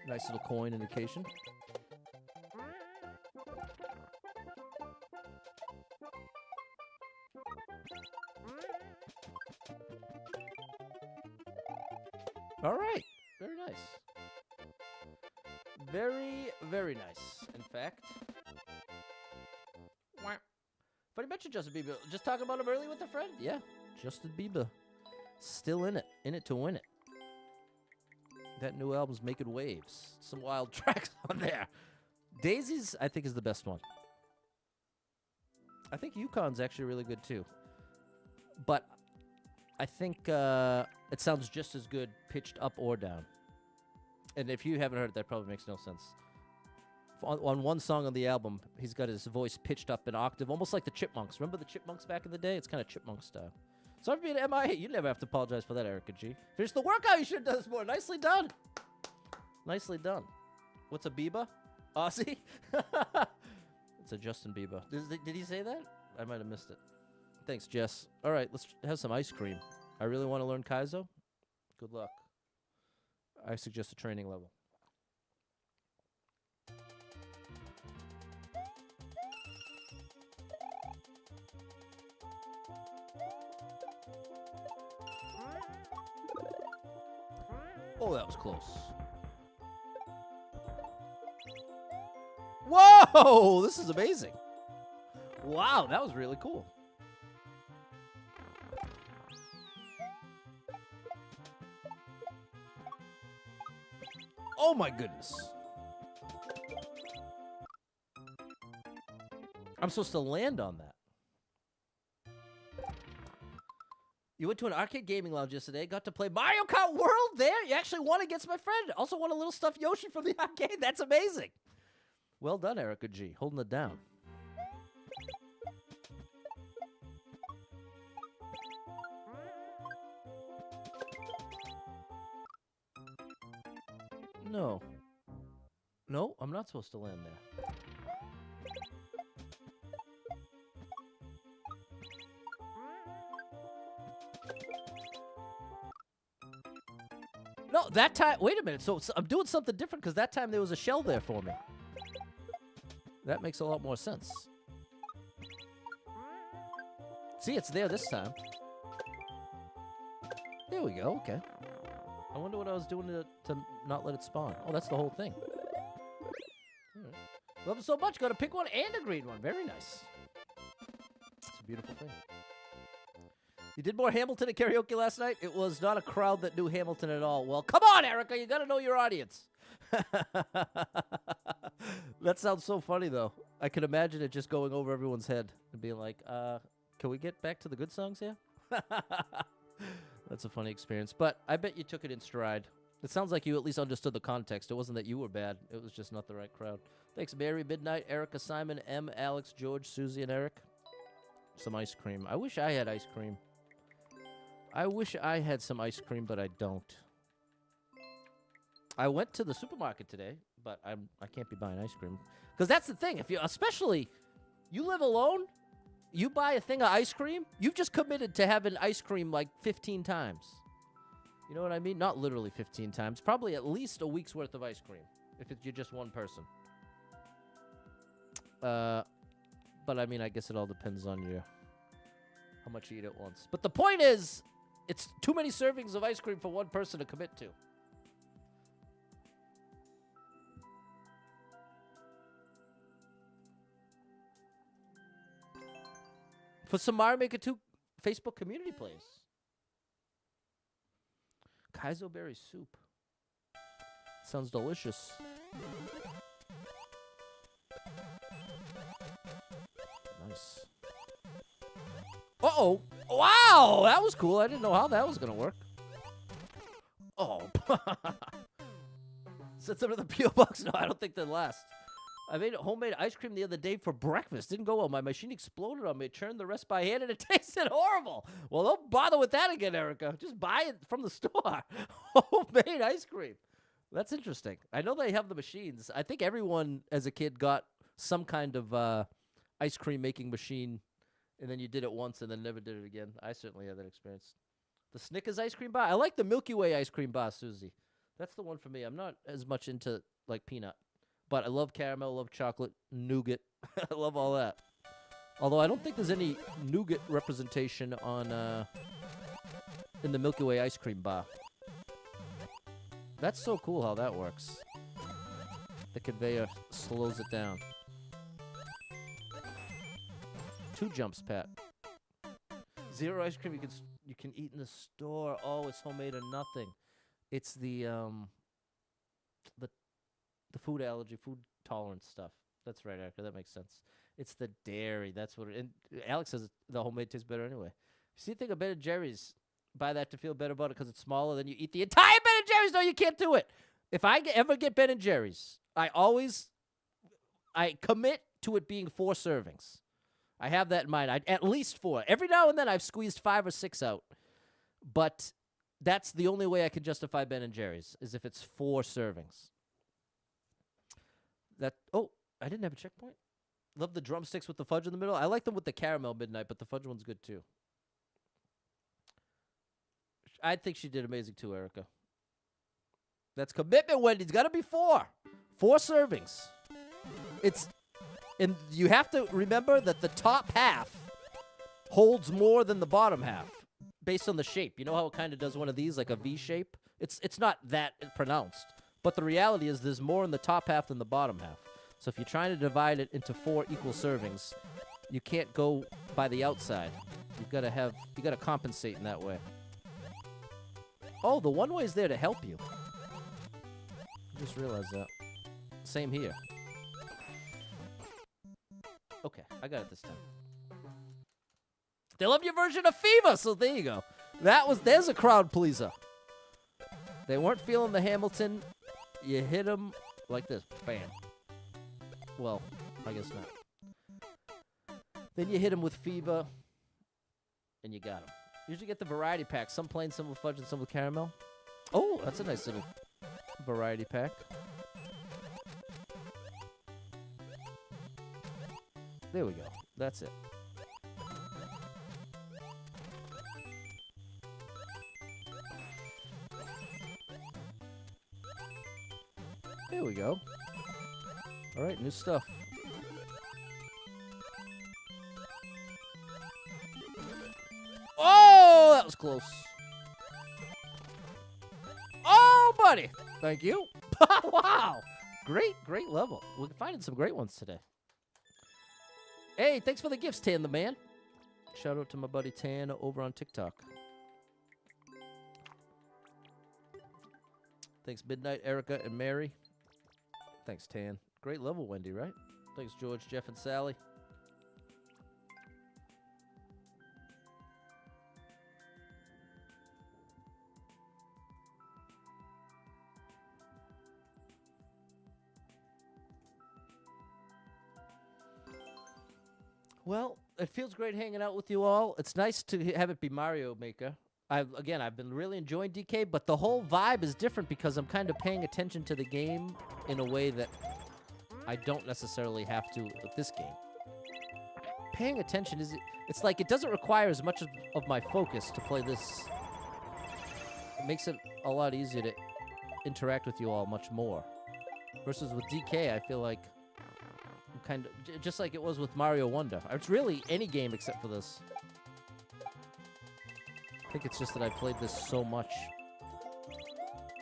[SPEAKER 1] Nice little coin indication. All right. Very nice. Very, very nice, in fact. Funny mention Justin Bieber. Just talking about him earlier with a friend? Yeah, Justin Bieber. Still in it to win it. That new album's making waves. Some wild tracks on there. Daisies, I think, is the best one. I think Yukon's actually really good, too. But I think it sounds just as good pitched up or down. And if you haven't heard it, that probably makes no sense. On one song on the album, he's got his voice pitched up an octave, almost like the Chipmunks. Remember the Chipmunks back in the day? It's kind of Chipmunk style. Sorry for being MIA. You never have to apologize for that, Erica G. Finish the workout. You should have done this more. Nicely done. Nicely done. What's a Bieber? Aussie? It's a Justin Bieber. Did he say that? I might have missed it. Thanks, Jess. All right, let's have some ice cream. I really want to learn Kaizo. Good luck. I suggest a training level. Oh, that was close. Whoa, this is amazing. Wow, that was really cool. Oh my goodness. I'm supposed to land on that. You went to an arcade gaming lounge yesterday, got to play Mario Kart World there? You actually won against my friend. Also won a little stuffed Yoshi from the arcade. That's amazing. Well done, Erica G. Holding it down. No. No, I'm not supposed to land there. No, that time... Wait a minute. So I'm doing something different because that time there was a shell there for me. That makes a lot more sense. See, it's there this time. There we go. Okay. I wonder what I was doing to not let it spawn. Oh, that's the whole thing. All right. Love it so much. Got to pick one and a green one. Very nice. It's a beautiful thing. You did more Hamilton at karaoke last night? It was not a crowd that knew Hamilton at all. Well, come on, Erica. You got to know your audience. That sounds so funny, though. I can imagine it just going over everyone's head and being like, can we get back to the good songs here? That's a funny experience. But I bet you took it in stride. It sounds like you at least understood the context. It wasn't that you were bad. It was just not the right crowd. Thanks, Mary, Midnight, Erica, Simon, M, Alex, George, Susie, and Eric. Some ice cream. I wish I had ice cream. I wish I had some ice cream, but I don't. I went to the supermarket today, but I can't be buying ice cream. Because that's the thing. If you, especially, you live alone, you buy a thing of ice cream, you've just committed to having ice cream like 15 times. You know what I mean? Not literally 15 times. Probably at least a week's worth of ice cream if you're just one person. But I mean, I guess it all depends on how much you eat at once. But the point is, it's too many servings of ice cream for one person to commit to. for some Mario Maker 2 Facebook community plays. Kaizo berry soup. Sounds delicious. Nice. Uh-oh. Wow, that was cool. I didn't know how that was going to work. Oh. Sent some to the P.O. Box? No, I don't think they'll last. I made homemade ice cream the other day for breakfast. Didn't go well. My machine exploded on me. It churned the rest by hand, and it tasted horrible. Well, don't bother with that again, Erica. Just buy it from the store. Homemade ice cream. That's interesting. I know they have the machines. I think everyone as a kid got some kind of ice cream making machine, and then you did it once and then never did it again. I certainly had that experience. The Snickers ice cream bar. I like the Milky Way ice cream bar, Susie. That's the one for me. I'm not as much into like peanut. But I love caramel, love chocolate, nougat. I love all that. Although I don't think there's any nougat representation on in the Milky Way ice cream bar. That's so cool how that works. The conveyor slows it down. 2 jumps, Pat. 0 ice cream you can eat in the store. Oh, it's homemade or nothing. It's the food allergy, food tolerance stuff. That's right, Erica. That makes sense. It's the dairy. That's what it... And Alex says the homemade tastes better anyway. See the thing of Ben & Jerry's, buy that to feel better about it because it's smaller, then you eat the entire Ben & Jerry's. No, you can't do it. If I ever get Ben & Jerry's, I commit to it being 4 servings. I have that in mind. At least 4. Every now and then I've squeezed 5 or 6 out. But that's the only way I can justify Ben & Jerry's, is if it's 4 servings. Oh, I didn't have a checkpoint. Love the drumsticks with the fudge in the middle. I like them with the caramel midnight, but the fudge one's good too. I think she did amazing too, Erica. That's commitment, Wendy. It's got to be 4. 4 servings. And you have to remember that the top half holds more than the bottom half based on the shape. You know how it kind of does one of these, like a V shape? It's not that pronounced. But the reality is there's more in the top half than the bottom half. So if you're trying to divide it into 4 equal servings, you can't go by the outside. You gotta compensate in that way. Oh, the one way is there to help you. I just realized that. Same here. Okay, I got it this time. They love your version of FIFA, so there you go. There's a crowd pleaser. They weren't feeling the Hamilton. You hit him like this. Bam. Well, I guess not. Then you hit him with fever, and you got him. Usually get the variety pack. Some plain, some with fudge, and some with caramel. Oh, that's a nice little variety pack. There we go. That's it. There we go. All right, new stuff. Oh, that was close. Oh, buddy. Thank you. Wow. Great level. We're finding some great ones today. Hey, thanks for the gifts, Tan the Man. Shout out to my buddy Tan over on TikTok. Thanks, Midnight, Erica, and Mary. Thanks, Tan. Great level, Wendy, right? Thanks, George, Jeff, and Sally. Well, it feels great hanging out with you all. It's nice to have it be Mario Maker. I've been really enjoying DK, but the whole vibe is different because I'm kind of paying attention to the game in a way that I don't necessarily have to with this game. Paying attention it's like it doesn't require as much of my focus to play this. It makes it a lot easier to interact with you all much more. Versus with DK, I feel like I'm kind of just like it was with Mario Wonder. It's really any game except for this. I think it's just that I played this so much.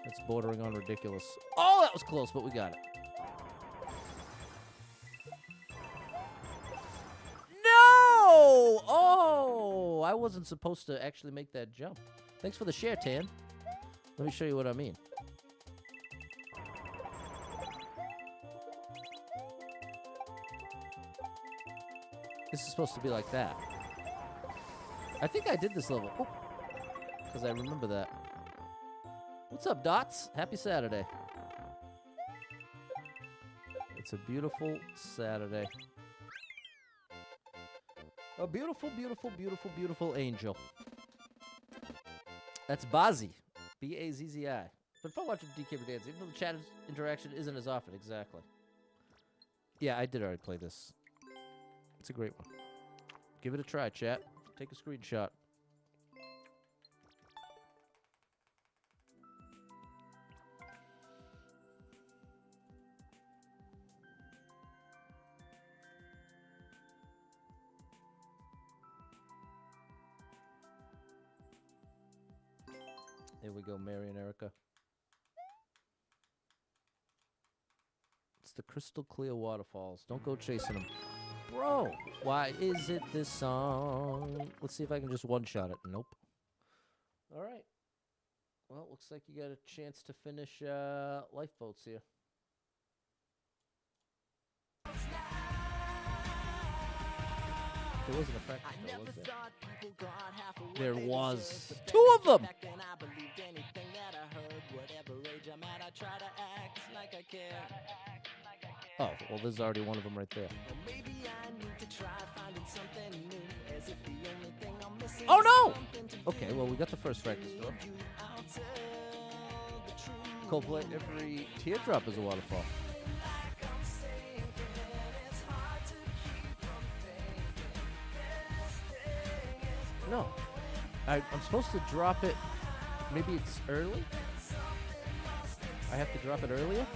[SPEAKER 1] It's bordering on ridiculous. Oh, that was close, but we got it. No! Oh! I wasn't supposed to actually make that jump. Thanks for the share, Tan. Let me show you what I mean. This is supposed to be like that. I think I did this level. Because I remember that. What's up, Dots? Happy Saturday. It's a beautiful Saturday. A beautiful, beautiful, beautiful, beautiful angel. That's Bazzi. B-A-Z-Z-I. But fun watching DK dance, even though the chat interaction isn't as often. Exactly. Yeah, I did already play this. It's a great one. Give it a try, chat. Take a screenshot. There we go, Mary and Erica. It's the crystal clear waterfalls. Don't go chasing them. Bro, why is it this song? Let's see if I can just one-shot it. Nope. All right. Well, looks like you got a chance to finish lifeboats here. There wasn't a practice though, was there? There was. 2 of them! Oh, well, there's already one of them right there. Oh, no! Okay, well, we got the first practice door. Coldplay, every teardrop is a waterfall. No. I'm supposed to drop it. Maybe it's early? I have to drop it earlier?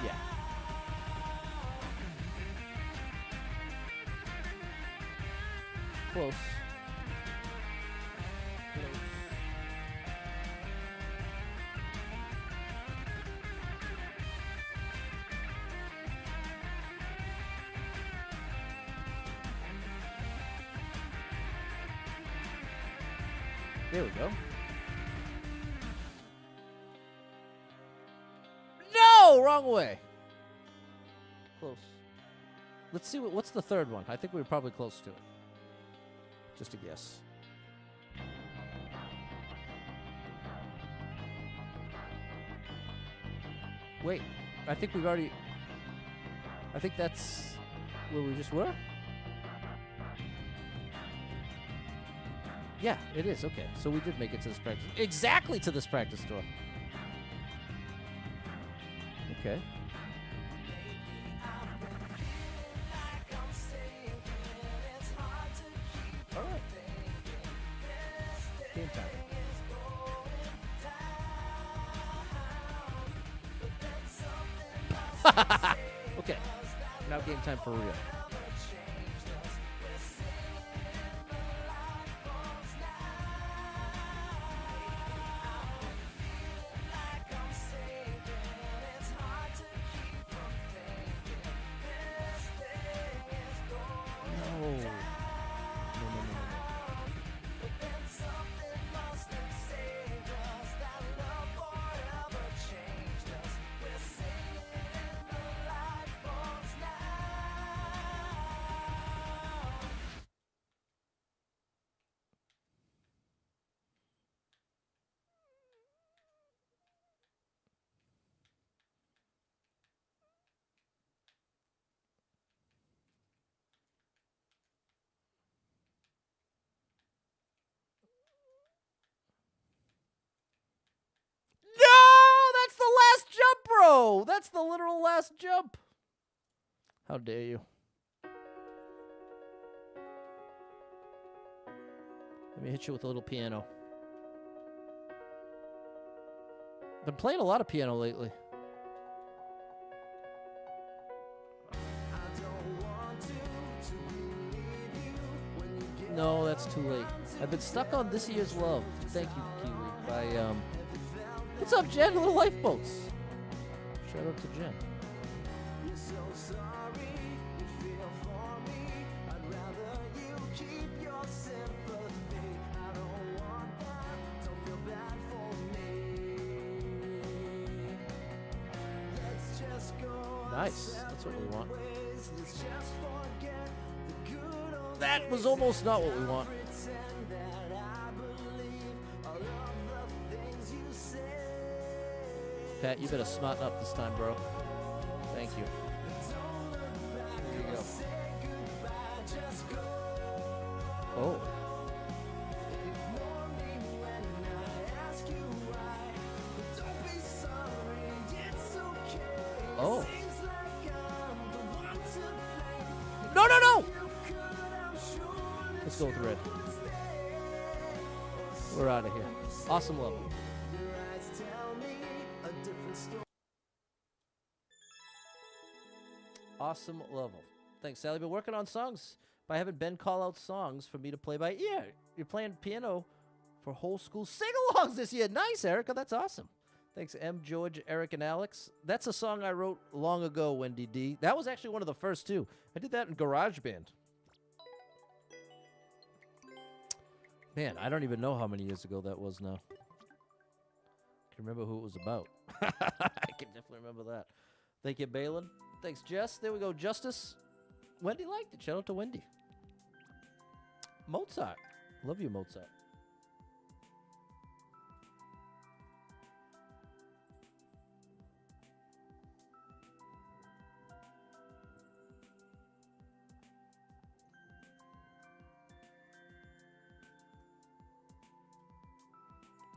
[SPEAKER 1] Yeah. Close. There we go. No! Wrong way. Close. Let's see what's the third one. I think we were probably close to it. Just a guess. Wait. I think we've already... I think that's where we just were? Yeah, it is. Okay. So we did make it to this practice. Exactly to this practice door. Okay. All right. Game time. Okay. Now game time for real. Bro, that's the literal last jump. How dare you? Let me hit you with a little piano. Been playing a lot of piano lately. No, that's too late. I've been stuck on This Year's Love. Thank you, Kiwi. By, what's up, Jen? Little lifeboats. Shout out to Jen.
[SPEAKER 2] you're so sorry, you feel for me. I'd rather you keep your sympathy. I don't want that, don't feel bad for me. Let's just go
[SPEAKER 1] Nice. That's what we want.
[SPEAKER 2] ways. Let's just forget the good old
[SPEAKER 1] That was almost not what we want.
[SPEAKER 2] pretend that I believe all of the things you say.
[SPEAKER 1] Pat, you better smarten up this time, bro. Thank you. There you go. Oh. Oh. No, no, no! Let's go with red. We're out of here. Awesome level. Awesome level. Thanks, Sally. Been working on songs by having Ben call out songs for me to play by ear. You're playing piano for whole school sing-alongs this year. Nice, Erica. That's awesome. Thanks, M, George, Eric, and Alex. That's a song I wrote long ago, Wendy D. That was actually one of the first two. I did that in GarageBand. Man, I don't even know how many years ago that was now. I can remember who it was about. I can definitely remember that. Thank you, Balin. Thanks, Jess. There we go. Justice. Wendy liked it. Shout out to Wendy. Mozart. Love you, Mozart.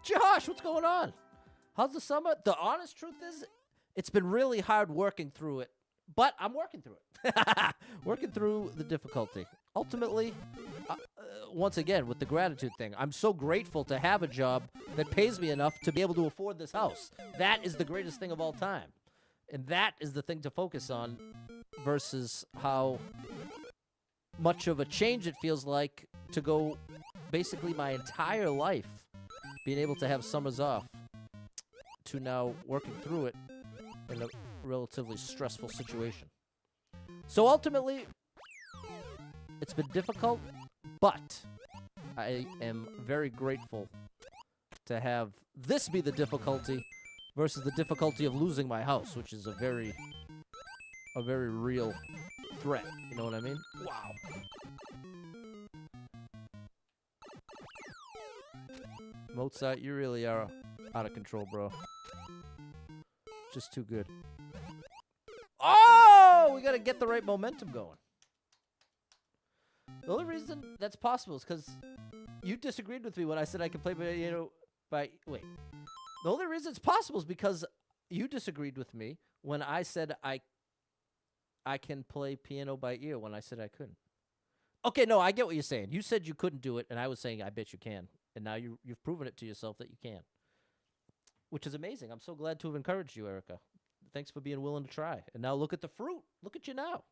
[SPEAKER 1] Josh, what's going on? How's the summer? The honest truth is, it's been really hard working through it, but I'm working through it. Working through the difficulty. Ultimately, once again, with the gratitude thing, I'm so grateful to have a job that pays me enough to be able to afford this house. That is the greatest thing of all time. And that is the thing to focus on versus how much of a change it feels like to go basically my entire life being able to have summers off to now working through it in a relatively stressful situation. So ultimately, it's been difficult, but I am very grateful to have this be the difficulty versus the difficulty of losing my house, which is a very real threat. You know what I mean? Wow. Mozart, you really are out of control, bro. Just too good. Oh, we gotta get the right momentum going. The only reason that's possible is because you disagreed with me when I said I could play wait. The only reason it's possible is because you disagreed with me when I said I can play piano by ear when I said I couldn't. Okay, no, I get what you're saying. You said you couldn't do it, and I was saying I bet you can. And now you've proven it to yourself that you can. Which is amazing. I'm so glad to have encouraged you, Erica. Thanks for being willing to try. And now look at the fruit. Look at you now.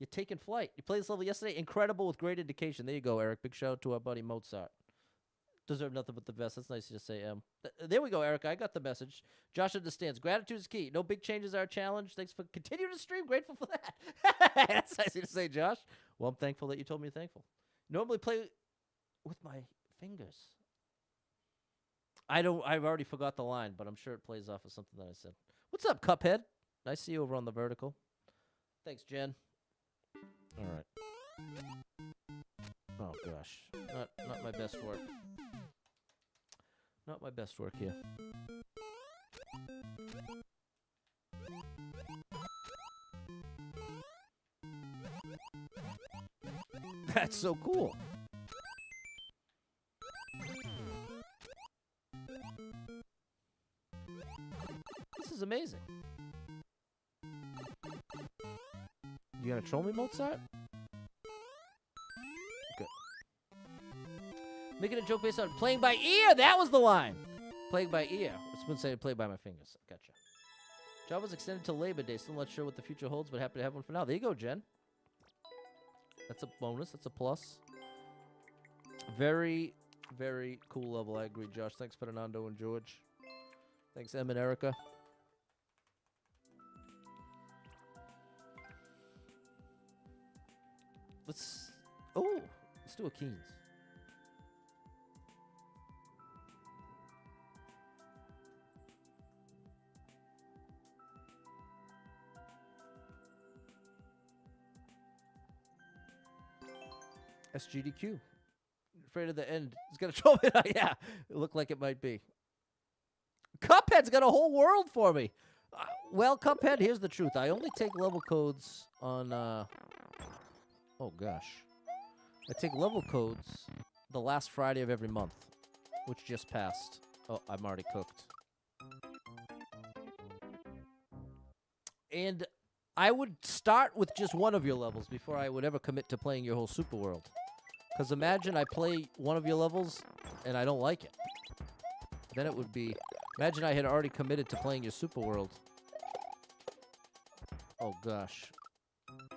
[SPEAKER 1] You're taking flight. You played this level yesterday. Incredible with great indication. There you go, Eric. Big shout out to our buddy Mozart. Deserve nothing but the best. That's nice to just say, there we go, Erica. I got the message. Josh understands. Gratitude is key. No big changes are a challenge. Thanks for continuing to stream. Grateful for that. That's nice to say, Josh. Well, I'm thankful that you told me you're thankful. Normally play with my fingers. I've already forgot the line, but I'm sure it plays off of something that I said. What's up, Cuphead? Nice to see you over on the vertical. Thanks, Jen. All right. Oh gosh, not my best work. Not my best work here. That's so cool. This is amazing. You gonna troll me, Mozart? Good. Making a joke based on playing by ear. That was the line. Playing by ear. It's been saying play by my fingers. Gotcha. Job was extended to Labor Day. Still not sure what the future holds, but happy to have one for now. There you go, Jen. That's a bonus. That's a plus. Very, very cool level. I agree, Josh. Thanks, Fernando and George. Thanks, Em and Erica. let's do a Keen's. SGDQ. Afraid of the end. It's gonna throw it. Yeah, it looked like it might be. Cuphead's got a whole world for me. Well, Cuphead, here's the truth. I only take level codes on. Oh gosh, I take level codes the last Friday of every month, which just passed. Oh, I'm already cooked. And I would start with just one of your levels before I would ever commit to playing your whole super world. Because imagine I play one of your levels and I don't like it. Then it would be... Imagine I had already committed to playing your super world. Oh, gosh.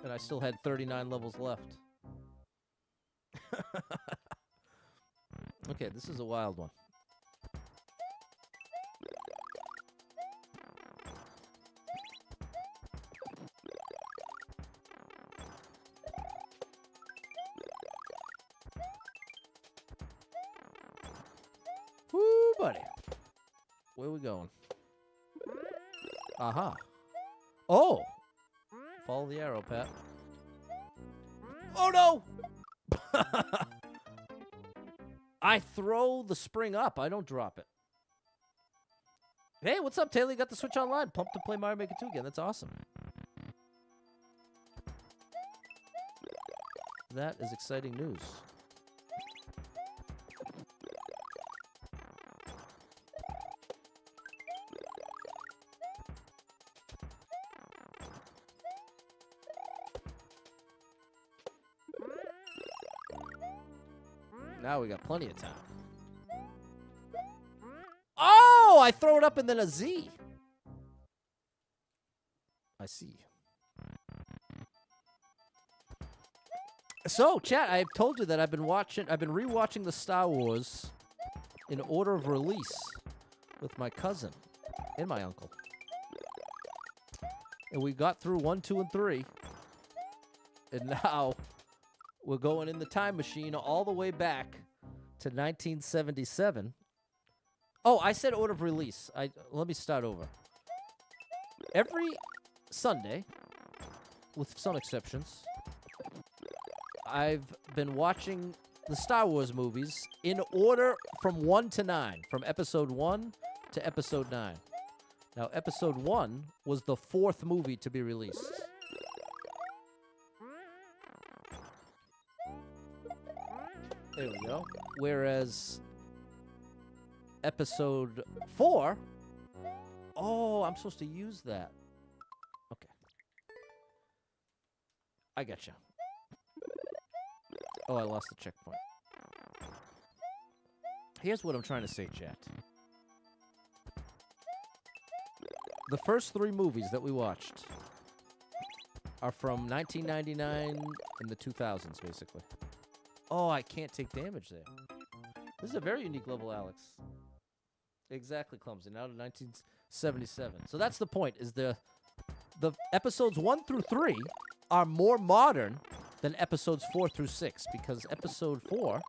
[SPEAKER 1] And I still had 39 levels left. Okay, this is a wild one. Woo, buddy. Where we going? Aha. Oh! Follow the arrow, Pat. Oh, no! I throw the spring up. I don't drop it. Hey, what's up, Taylor? You got the Switch Online. Pumped to play Mario Maker 2 again. That's awesome. That is exciting news. Now we got plenty of time. Oh, I throw it up and then a Z. I see. So, chat, I've told you that I've been rewatching the Star Wars in order of release with my cousin and my uncle. And we got through 1, 2, and 3. And now we're going in the time machine all the way back to 1977. Oh, I said order of release. Let me start over. Every Sunday, with some exceptions, I've been watching the Star Wars movies in order from 1 to 9, from episode 1 to episode 9. Now, episode 1 was the 4th movie to be released. There we go. Whereas episode 4... Oh, I'm supposed to use that. Okay. I gotcha. Oh, I lost the checkpoint. Here's what I'm trying to say, chat. The first 3 movies that we watched are from 1999 and the 2000s, basically. Oh, I can't take damage there. This is a very unique level, Alex. Exactly, Clumsy. Now to 1977. So that's the point, is the episodes 1 through 3 are more modern than episodes 4 through 6, because episode 4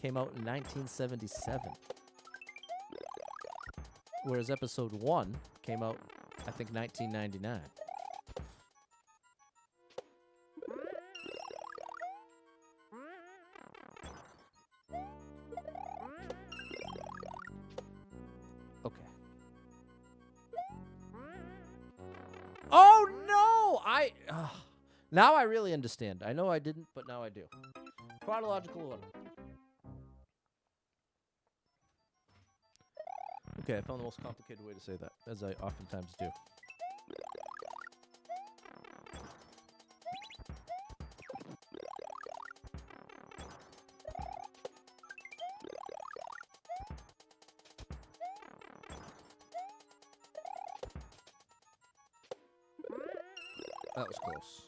[SPEAKER 1] came out in 1977. Whereas episode 1 came out, I think, 1999. Okay. Oh, no! Now I really understand. I know I didn't, but now I do. Chronological order. Okay, I found the most complicated way to say that, as I oftentimes do. That was close.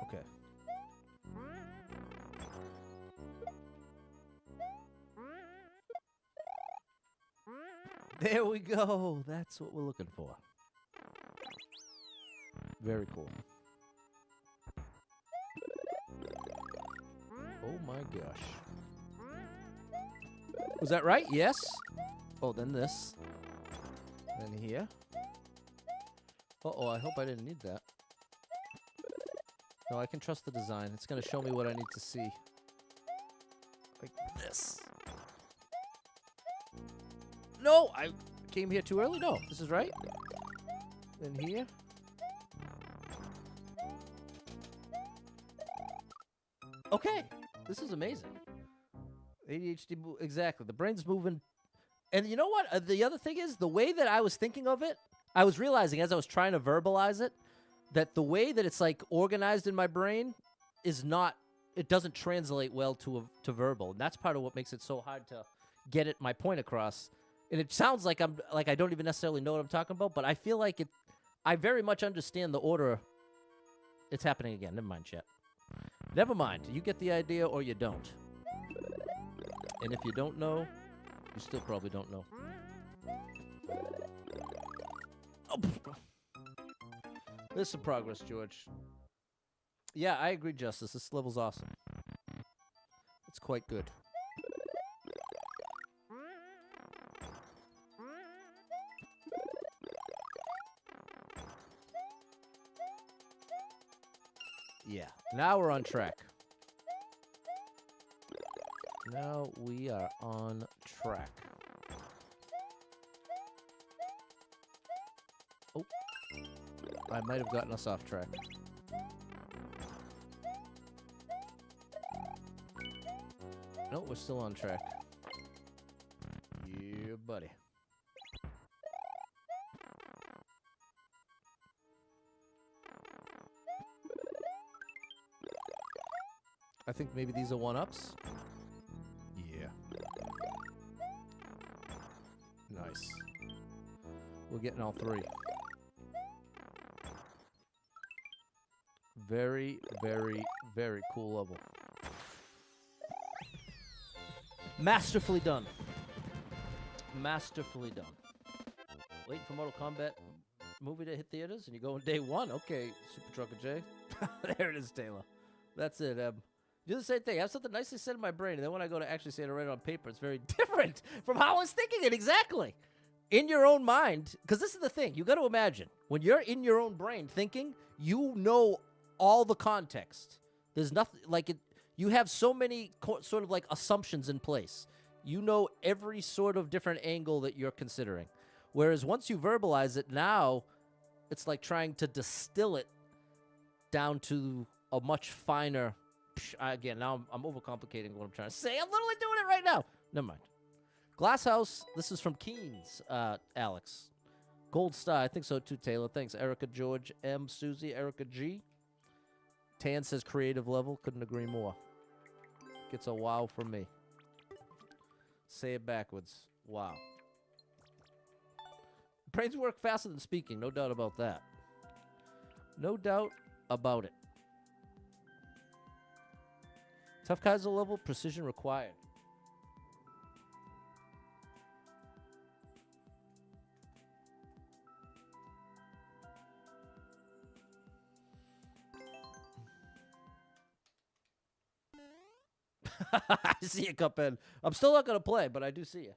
[SPEAKER 1] Okay. There we go. That's what we're looking for. Very cool. Oh my gosh. Was that right? Yes. Oh, then this. Then here. Uh-oh, I hope I didn't need that. No, I can trust the design. It's going to show me what I need to see. Like this. No, I came here too early. No, this is right. Then here. Okay, this is amazing. ADHD, exactly. The brain's moving. And you know what? The other thing is, the way that I was thinking of it, I was realizing as I was trying to verbalize it, that the way that it's like organized in my brain is not, it doesn't translate well to verbal. And that's part of what makes it so hard to get my point across. And it sounds like I don't even necessarily know what I'm talking about, but I feel like I very much understand the order. It's happening again. Never mind, chat. Never mind. You get the idea or you don't. And if you don't know, you still probably don't know. Oh. There's some progress, George. Yeah, I agree, Justice. This level's awesome. It's quite good. Yeah, now we're on track. Now we are on track. Oh, I might have gotten us off track. No, we're still on track. Yeah, buddy. I think maybe these are one-ups. Yeah. Nice. We're getting all three. Very, very, very cool level. Masterfully done. Masterfully done. Waiting for Mortal Kombat movie to hit theaters, and you go on day one. Okay, Super Trucker J. There it is, Taylor. That's it, Do the same thing. I have something nicely said in my brain, and then when I go to actually say it right on paper, it's very different from how I was thinking it. Exactly. In your own mind, because this is the thing. You got to imagine, when you're in your own brain thinking, you know all the context. There's nothing like it. You have so many sort of like assumptions in place. You know every sort of different angle that you're considering. Whereas once you verbalize it, now it's like trying to distill it down to a much finer. Again, now I'm overcomplicating what I'm trying to say. I'm literally doing it right now. Never mind. Glass House. This is from Keen's, Alex. Gold Star. I think so too, Taylor. Thanks, Erica, George, M, Susie, Erica G. Tan says creative level. Couldn't agree more. Gets a wow from me. Say it backwards. Wow. Brains work faster than speaking. No doubt about that. No doubt about it. Tough Kaiser level, precision required. I see you, Cuphead. I'm still not going to play, but I do see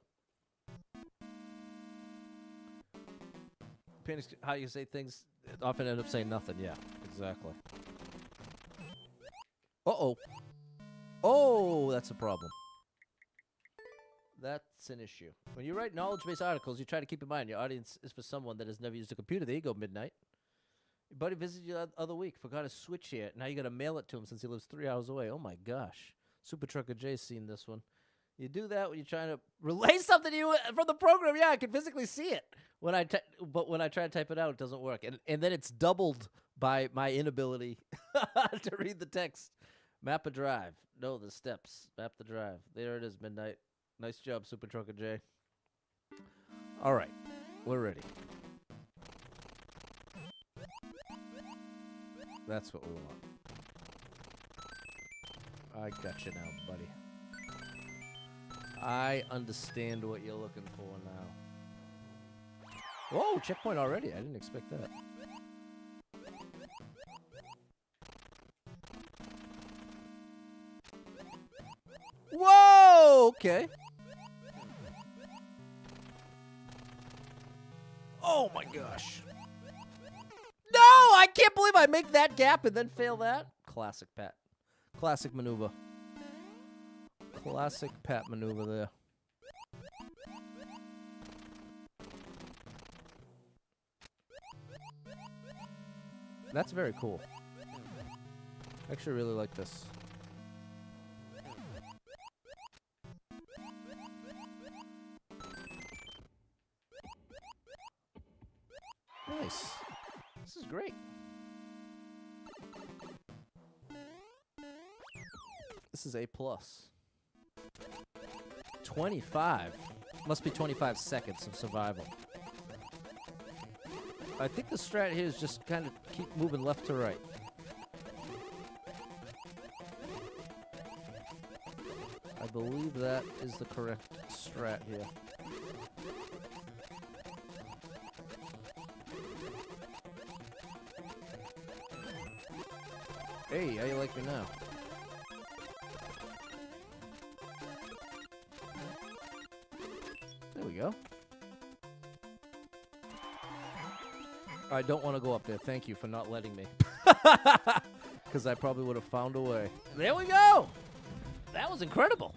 [SPEAKER 1] you. How you say things often end up saying nothing. Yeah, exactly. Uh-oh. Oh, that's a problem. That's an issue. When you write knowledge-based articles, you try to keep in mind your audience is for someone that has never used a computer. There you go, Midnight. Your buddy visited you the other week. Forgot his Switch here. Now you got to mail it to him since he lives 3 hours away. Oh, my gosh. Super Trucker Jay's seen this one. You do that when you're trying to relay something to you from the program. Yeah, I can physically see it. But when I try to type it out, it doesn't work. And then it's doubled by my inability to read the text. Map a drive. No, the steps. Map the drive. There it is, Midnight. Nice job, Super Trucker J. All right. We're ready. That's what we want. I got you now, buddy. I understand what you're looking for now. Whoa, checkpoint already. I didn't expect that. Whoa, okay. Oh my gosh. No, I can't believe I make that gap and then fail that. Classic Pat. Classic maneuver. Classic Pat maneuver there. That's very cool. I actually really like this. Nice. This is great. This is A+. 25. Must be 25 seconds of survival. I think the strat here is just kind of keep moving left to right. I believe that is the correct strat here. Hey, how you like me now? There we go. I don't want to go up there. Thank you for not letting me. Because I probably would have found a way. There we go! That was incredible.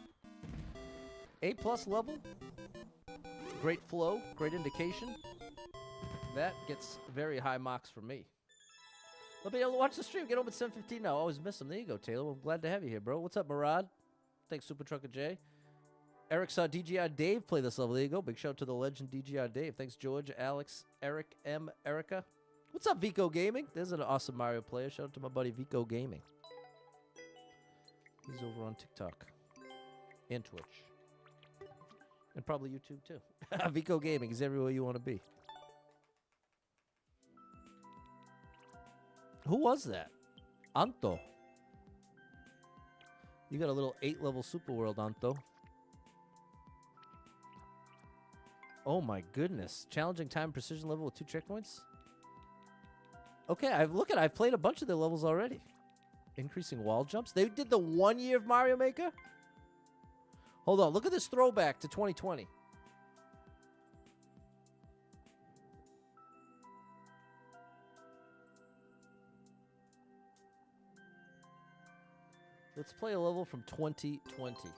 [SPEAKER 1] A+ level. Great flow. Great indication. That gets very high marks for me. I'll be able to watch the stream. Get home at 7:15 now. Always miss them. There you go, Taylor. Well, I'm glad to have you here, bro. What's up, Murad? Thanks, Super Trucker J. Eric saw DGR Dave play this level. There you go. Big shout out to the legend DGR Dave. Thanks, George, Alex, Eric, M, Erica. What's up, Vico Gaming? There's an awesome Mario player. Shout out to my buddy Vico Gaming. He's over on TikTok and Twitch. And probably YouTube, too. Vico Gaming is everywhere you want to be. Who was that? Anto. You got a little 8-level super world, Anto. Oh my goodness. Challenging time precision level with 2 checkpoints? Okay, I've played a bunch of their levels already. Increasing wall jumps. They did the 1 year of Mario Maker? Hold on, look at this throwback to 2020. Let's play a level from 2020.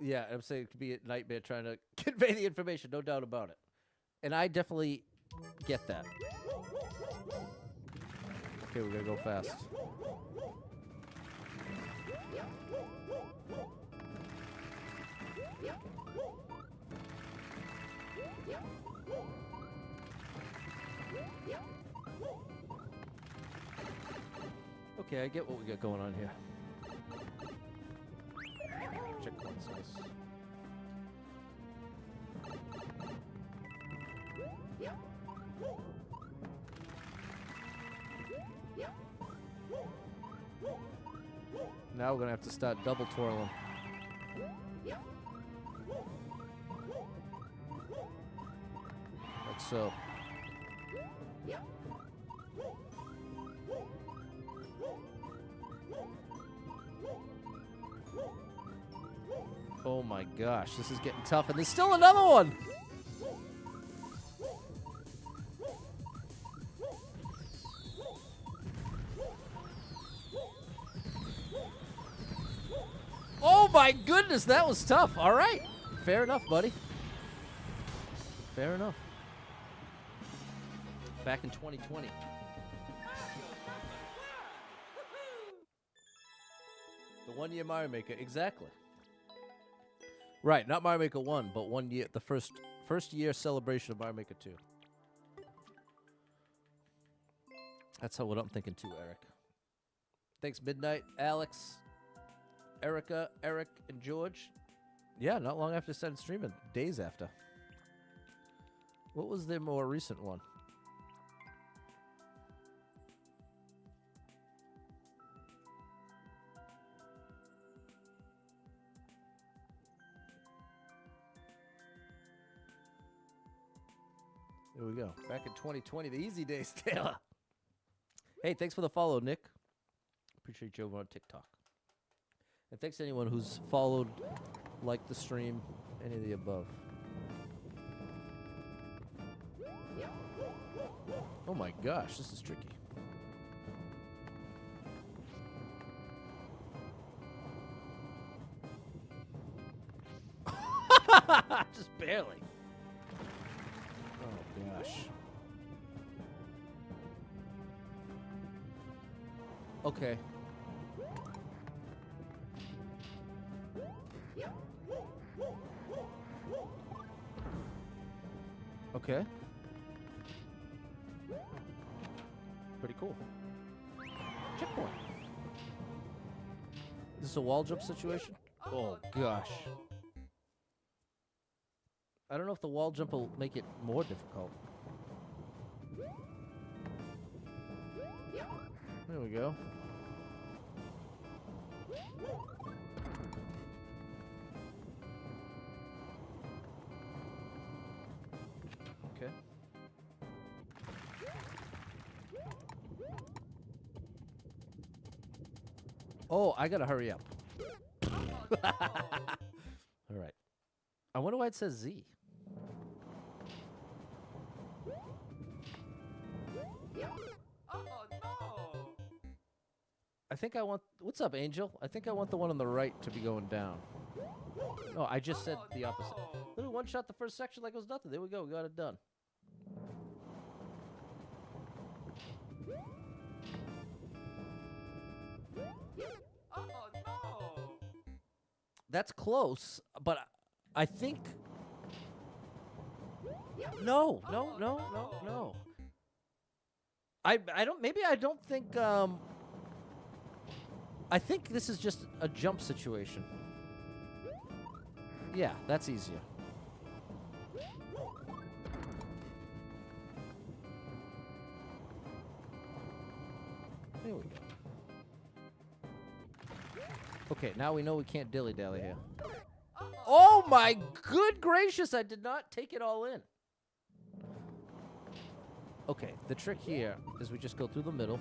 [SPEAKER 1] Yeah, I'm saying it could be a nightmare trying to convey the information, no doubt about it. And I definitely get that. Okay, we gotta go fast. Okay, I get what we got going on here. Checkpoints, nice. Now we're gonna have to start double twirling. Like so. Oh my gosh, this is getting tough, and there's still another one! Oh my goodness, that was tough. All right. Fair enough, buddy. Fair enough. Back in 2020. The 1 year Mario Maker, exactly. Right, not Mario Maker 1, but 1 year, the first year celebration of Mario Maker 2. That's what I'm thinking too, Eric. Thanks, Midnight, Alex, Erica, Eric, and George. Yeah, not long after I started streaming. Days after. What was their more recent one? There we go. Back in 2020, the easy days, Taylor. Hey, thanks for the follow, Nick. Appreciate you over on TikTok. And thanks to anyone who's followed, liked the stream, any of the above. Oh my gosh, this is tricky. Just barely. Oh gosh. Okay. Okay. Pretty cool. Checkpoint. Is this a wall jump situation? Oh gosh. I don't know if the wall jump will make it more difficult. There we go. Okay. Oh, I gotta hurry up. All right. I wonder why it says Z. I think I want... What's up, Angel? I think I want the one on the right to be going down. No, I just said the opposite. Little one shot the first section like it was nothing. There we go. We got it done. That's close, but I think... No. I don't... Maybe I don't think... I think this is just a jump situation. Yeah, that's easier. There we go. Okay, now we know we can't dilly-dally here. Oh my good gracious, I did not take it all in. Okay, the trick here is we just go through the middle.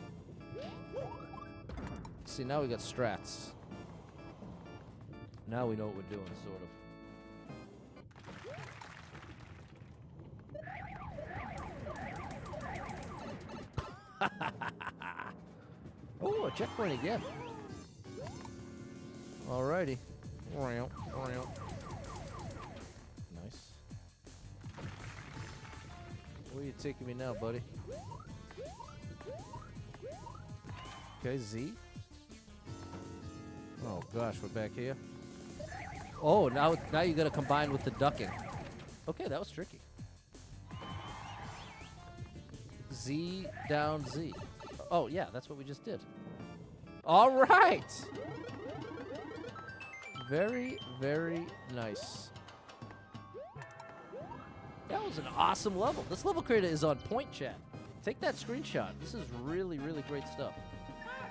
[SPEAKER 1] See, now we got strats. Now we know what we're doing, sort of. Oh, a checkpoint again. Alrighty. Nice. Where are you taking me now, buddy? Okay, Z. Oh gosh, we're back here. Oh, now you gotta combine with the ducking. Okay, that was tricky. Z down Z. Oh yeah, that's what we just did. All right. Very, very nice. That was an awesome level. This level creator is on point, chat. Take that screenshot. This is really, really great stuff.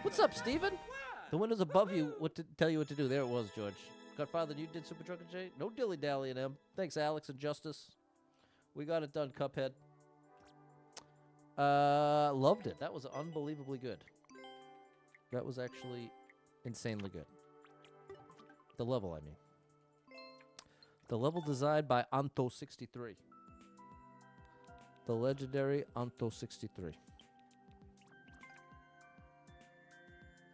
[SPEAKER 1] What's up, Steven? The windows above you tell you what to do. There it was, George. Godfather, you did Super Truck and J? No dilly-dallying him. Thanks, Alex and Justice. We got it done, Cuphead. Loved it. That was unbelievably good. That was actually insanely good. The level, I mean. The level designed by Anto63. The legendary Anto63.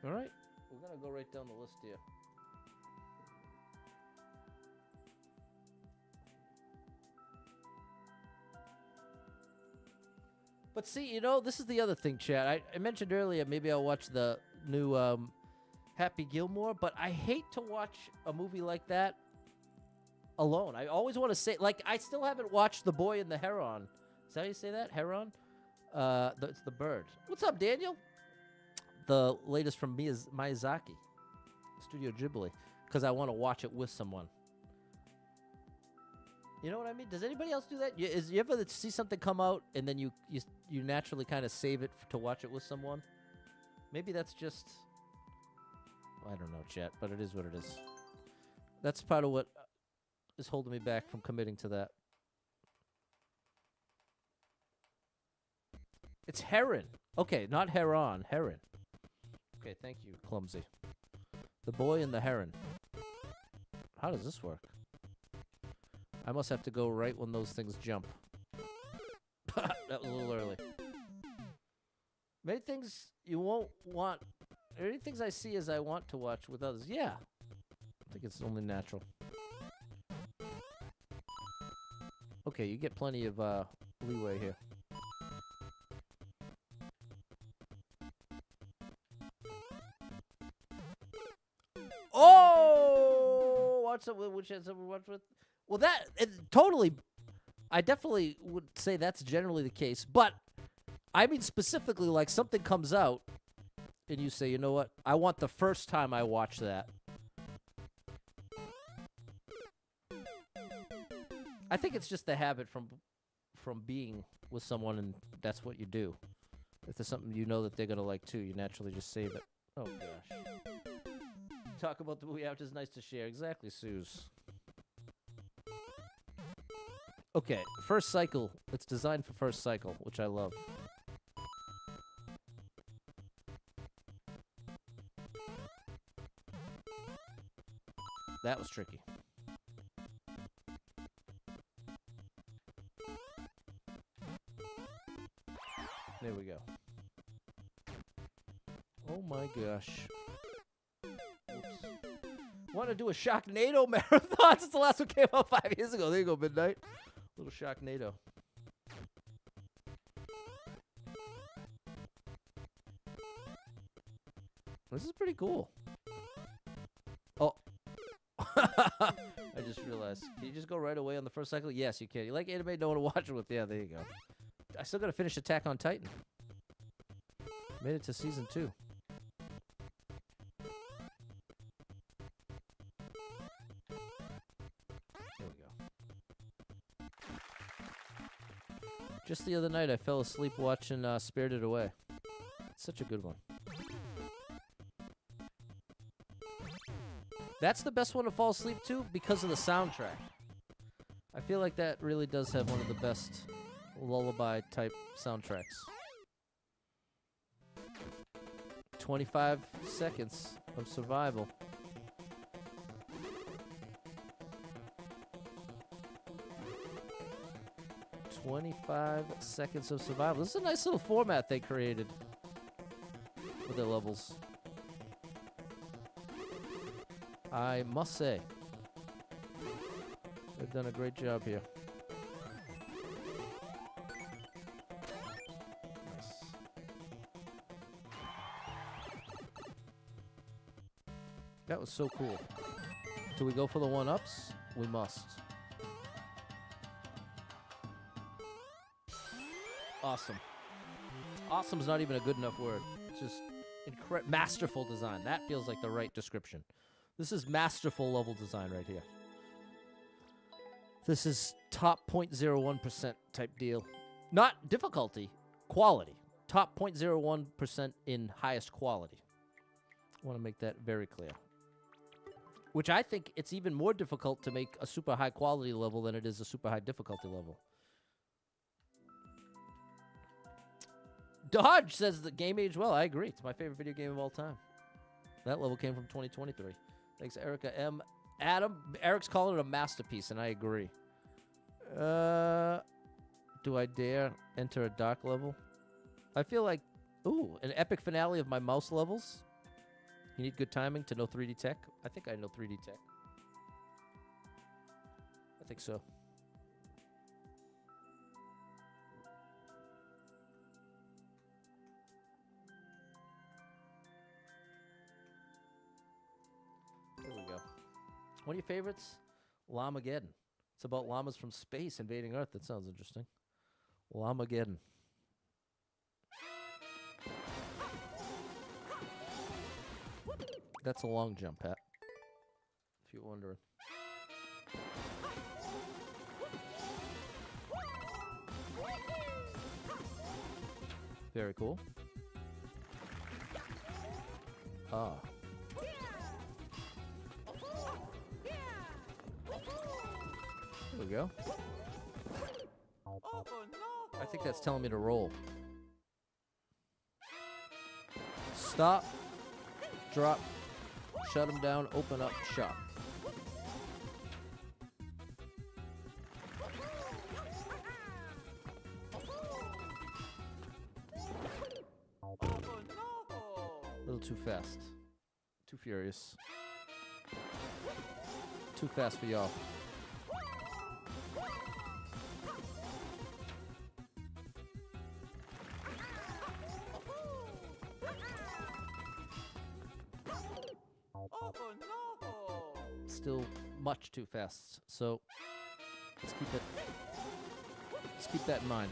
[SPEAKER 1] All right. We're going to go right down the list here. But see, you know, this is the other thing, Chad. I mentioned earlier maybe I'll watch the new Happy Gilmore, but I hate to watch a movie like that alone. I always want to say, like, I still haven't watched The Boy and the Heron. Is that how you say that? Heron? It's the bird. What's up, Daniel? The latest from Miyazaki, Studio Ghibli, because I want to watch it with someone. You know what I mean? Does anybody else do that? You ever see something come out and then you naturally kind of save it to watch it with someone? Maybe that's just, I don't know, chat, but it is what it is. That's part of what is holding me back from committing to that. It's heron. Okay, not heron. Heron. Okay, thank you, Clumsy. The boy and the heron. How does this work? I must have to go right when those things jump. That was a little early. Many things you won't want. Many things I see as I want to watch with others. Yeah. I think it's only natural. Okay, you get plenty of leeway here. Oh! Watch it with which has someone watch with. Well, that totally. I definitely would say that's generally the case, but I mean specifically, like something comes out, and you say, you know what? I want the first time I watch that. I think it's just the habit from being with someone, and that's what you do. If there's something you know that they're gonna like too, you naturally just save it. Oh gosh. Talk about the movie after it's nice to share. Exactly, Suze. Okay, first cycle. It's designed for first cycle, which I love. That was tricky. There we go. Oh my gosh. Whoops. Want to do a Sharknado marathon since the last one came out 5 years ago. There you go, Midnight. Little Sharknado. This is pretty cool. Oh. I just realized. Can you just go right away on the first cycle? Yes, you can. You like anime? No one to watch it with? Yeah, there you go. I still gotta finish Attack on Titan. Made it to season 2. There we go. Just the other night, I fell asleep watching Spirited Away. It's such a good one. That's the best one to fall asleep to because of the soundtrack. I feel like that really does have one of the best lullaby type soundtracks. 25 seconds of survival. "25 seconds of survival." This is a nice little format they created with their levels. I must say, they've done a great job here. Nice. That was so cool. Do we go for the one-ups? We must. Awesome. Awesome's not even a good enough word. It's just masterful design. That feels like the right description. This is masterful level design right here. This is top 0.01% type deal. Not difficulty, quality. Top 0.01% in highest quality. I want to make that very clear. Which I think it's even more difficult to make a super high quality level than it is a super high difficulty level. Dodge says the game aged well. I agree. It's my favorite video game of all time. That level came from 2023. Thanks, Erica M. Adam, Eric's calling it a masterpiece, and I agree. Do I dare enter a dark level? I feel like, ooh, an epic finale of my mouse levels. You need good timing to know 3D tech. I think I know 3D tech. I think so. One of your favorites? Llamageddon. It's about llamas from space invading Earth. That sounds interesting. Llamageddon. That's a long jump, Pat. If you're wondering. Very cool. Ah. There we go. I think that's telling me to roll. Stop. Drop. Shut them down. Open up. Shop. A little too fast. Too furious. Too fast for y'all. Still much too fast. So let's keep that in mind.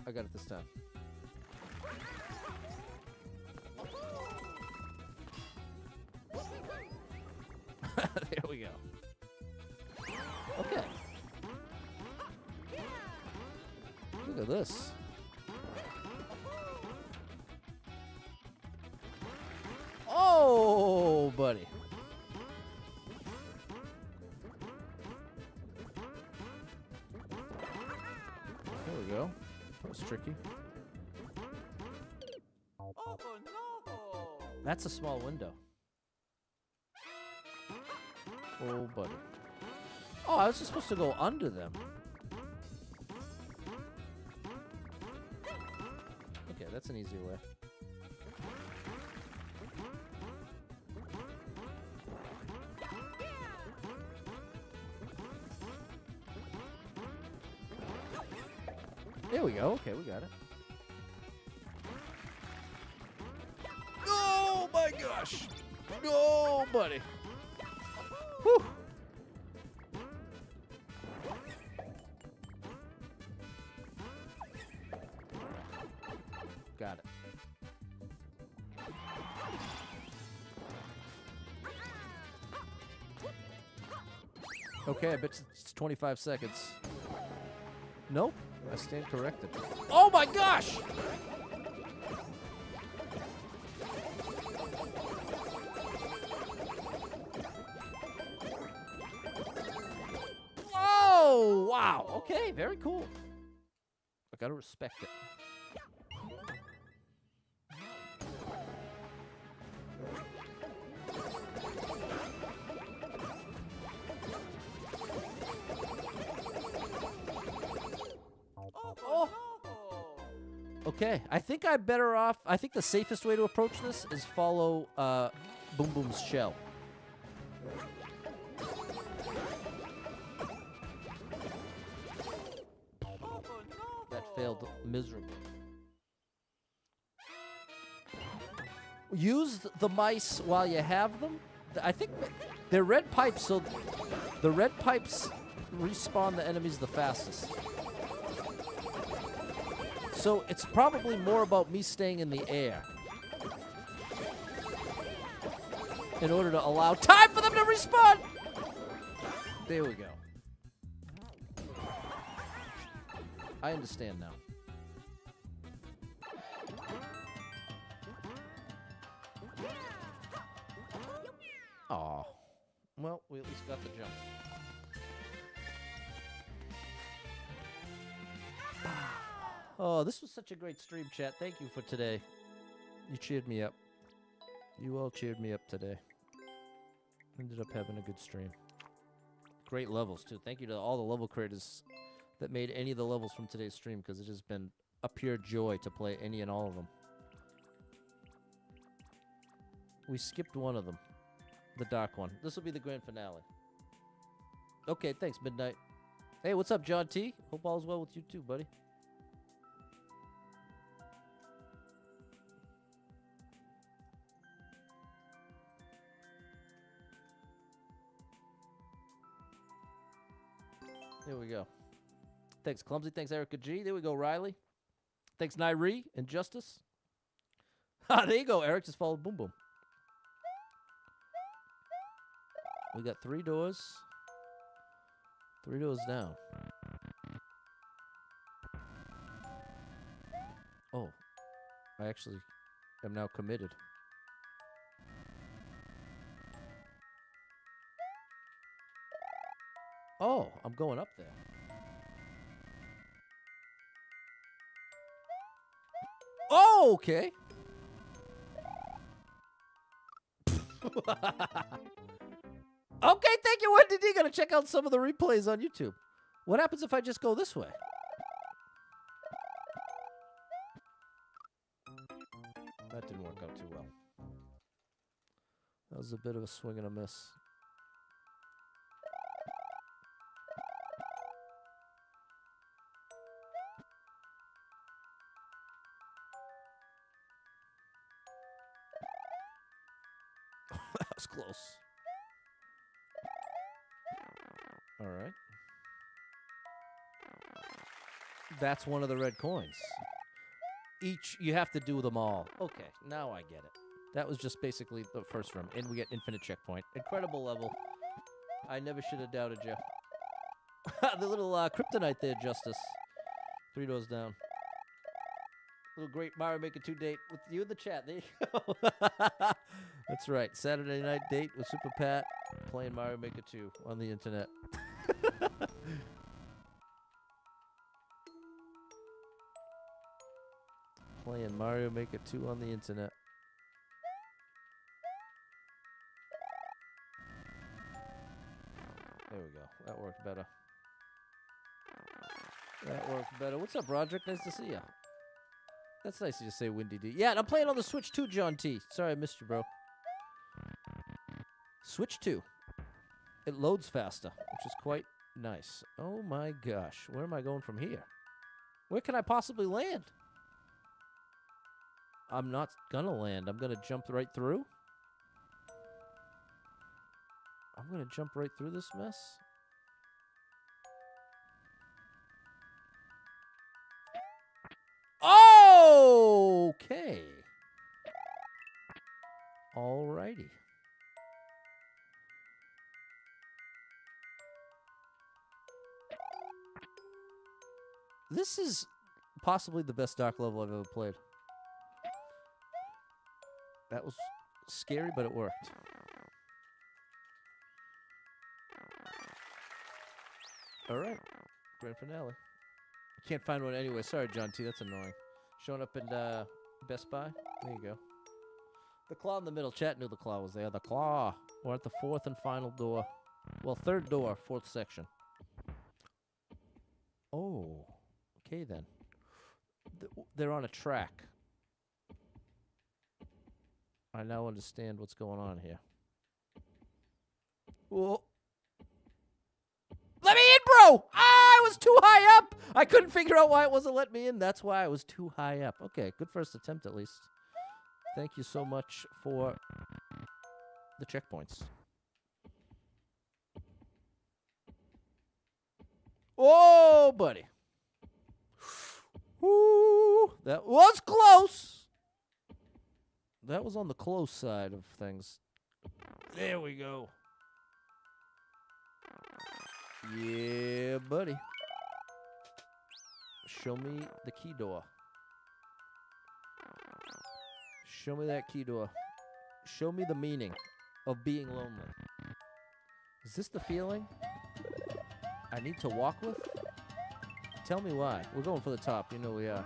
[SPEAKER 1] I got it this time. There we go. Okay. Look at this. Oh, buddy. There we go. That was tricky. That's a small window. Oh, buddy. Oh, I was just supposed to go under them. Okay, that's an easy way. There we go. Okay, we got it. Oh, my gosh. Oh, buddy. Whew. Got it. Okay, I bet it's 25 seconds. Nope. I stand corrected. Oh my gosh! Oh, wow. Okay, very cool. I gotta respect it. Oh. Okay, I think I'm better off. I think the safest way to approach this is follow Boom Boom's shell. That failed miserably. Use the mice while you have them. I think they're red pipes, so the red pipes respawn the enemies the fastest. So it's probably more about me staying in the air in order to allow time for them to respawn. There we go. I understand now. Aw. Well, we at least got the jump. Oh, this was such a great stream, chat. Thank you for today. You cheered me up. You all cheered me up today. Ended up having a good stream. Great levels, too. Thank you to all the level creators that made any of the levels from today's stream, because it has been a pure joy to play any and all of them. We skipped one of them. The dark one. This will be the grand finale. Okay, thanks, Midnight. Hey, what's up, John T? Hope all is well with you, too, buddy. There we go. Thanks, Clumsy. Thanks, Erica G. There we go, Riley. Thanks, Nairi and Justice. Ah, there you go, Eric. Just followed Boom Boom. We got 3 doors. 3 doors down. Oh. I actually am now committed. Oh, I'm going up there. Oh, okay. Okay, thank you, Wendy D. Gonna check out some of the replays on YouTube. What happens if I just go this way? That didn't work out too well. That was a bit of a swing and a miss. That was close. All right. That's one of the red coins. You have to do them all. Okay, now I get it. That was just basically the first room, and we get infinite checkpoint. Incredible level. I never should have doubted you. The little kryptonite there, Justice. 3 doors down. Little great Mario Maker 2 date with you in the chat. There you go. That's right. Saturday night date with Super Pat playing Mario Maker 2 on the internet. Playing Mario Maker 2 on the internet. There we go. That worked better. That worked better. What's up, Roderick? Nice to see you. That's nice to just say Windy D. Yeah, and I'm playing on the Switch 2, John T. Sorry I missed you, bro. Switch 2. It loads faster, which is quite nice. Oh my gosh. Where am I going from here? Where can I possibly land? I'm not gonna land. I'm gonna jump right through. I'm gonna jump right through this mess. Okay. Alrighty. This is possibly the best Dark level I've ever played. That was scary, but it worked. All right. Grand finale. Can't find one anyway. Sorry, John T. That's annoying. Showing up in Best Buy. There you go. The claw in the middle. Chat knew the claw was there. The claw. We're at the 4th and final door. Well, 3rd door, 4th section. Oh. Okay, then. They're on a track. I now understand what's going on here. Whoa. Let me in, bro! I was too high up! I couldn't figure out why it wasn't letting me in. That's why I was too high up. Okay, good first attempt at least. Thank you so much for the checkpoints. Oh, buddy. Woo! That was close! That was on the close side of things. There we go. Yeah, buddy. Show me the key door. Show me that key door. Show me the meaning of being lonely. Is this the feeling I need to walk with? Tell me why. We're going for the top. You know we are.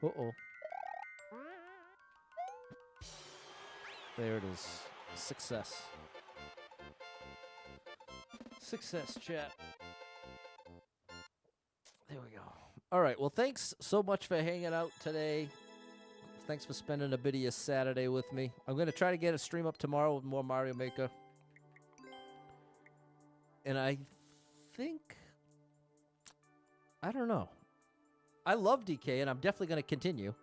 [SPEAKER 1] Uh-oh. There it is. Success. Success, chat. There we go. All right. Well, thanks so much for hanging out today. Thanks for spending a bit of your Saturday with me. I'm going to try to get a stream up tomorrow with more Mario Maker. And I think... I don't know. I love DK, and I'm definitely going to continue.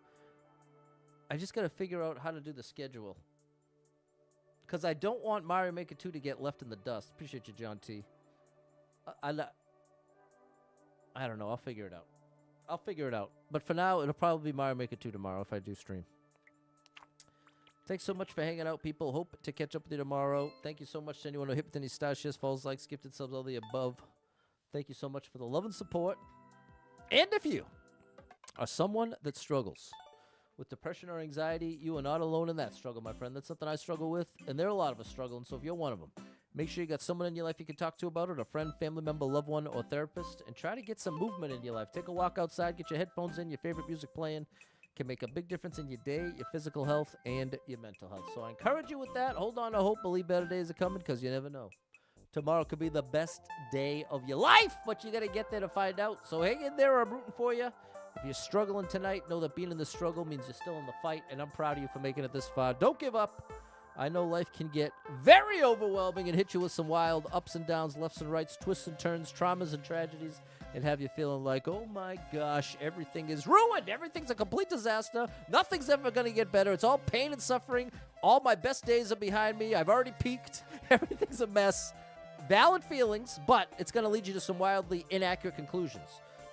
[SPEAKER 1] I just got to figure out how to do the schedule. Because I don't want Mario Maker 2 to get left in the dust. Appreciate you, John T. I don't know. I'll figure it out. I'll figure it out. But for now, it'll probably be Mario Maker 2 tomorrow if I do stream. Thanks so much for hanging out, people. Hope to catch up with you tomorrow. Thank you so much to anyone who hit with any stars, shares, follows, likes, gifted subs, all the above. Thank you so much for the love and support. And if you are someone that struggles with depression or anxiety, you are not alone in that struggle, my friend. That's something I struggle with, and there are a lot of us struggling, so if you're one of them, make sure you got someone in your life you can talk to about it, a friend, family member, loved one, or therapist, and try to get some movement in your life. Take a walk outside, get your headphones in, your favorite music playing, can make a big difference in your day, your physical health, and your mental health. So I encourage you with that. Hold on to hope. Believe better days are coming because you never know. Tomorrow could be the best day of your life, but you got to get there to find out. So hang in there. I'm rooting for you. If you're struggling tonight, know that being in the struggle means you're still in the fight, and I'm proud of you for making it this far. Don't give up. I know life can get very overwhelming and hit you with some wild ups and downs, lefts and rights, twists and turns, traumas and tragedies, and have you feeling like, oh my gosh, everything is ruined. Everything's a complete disaster. Nothing's ever going to get better. It's all pain and suffering. All my best days are behind me. I've already peaked. Everything's a mess. Valid feelings, but it's going to lead you to some wildly inaccurate conclusions.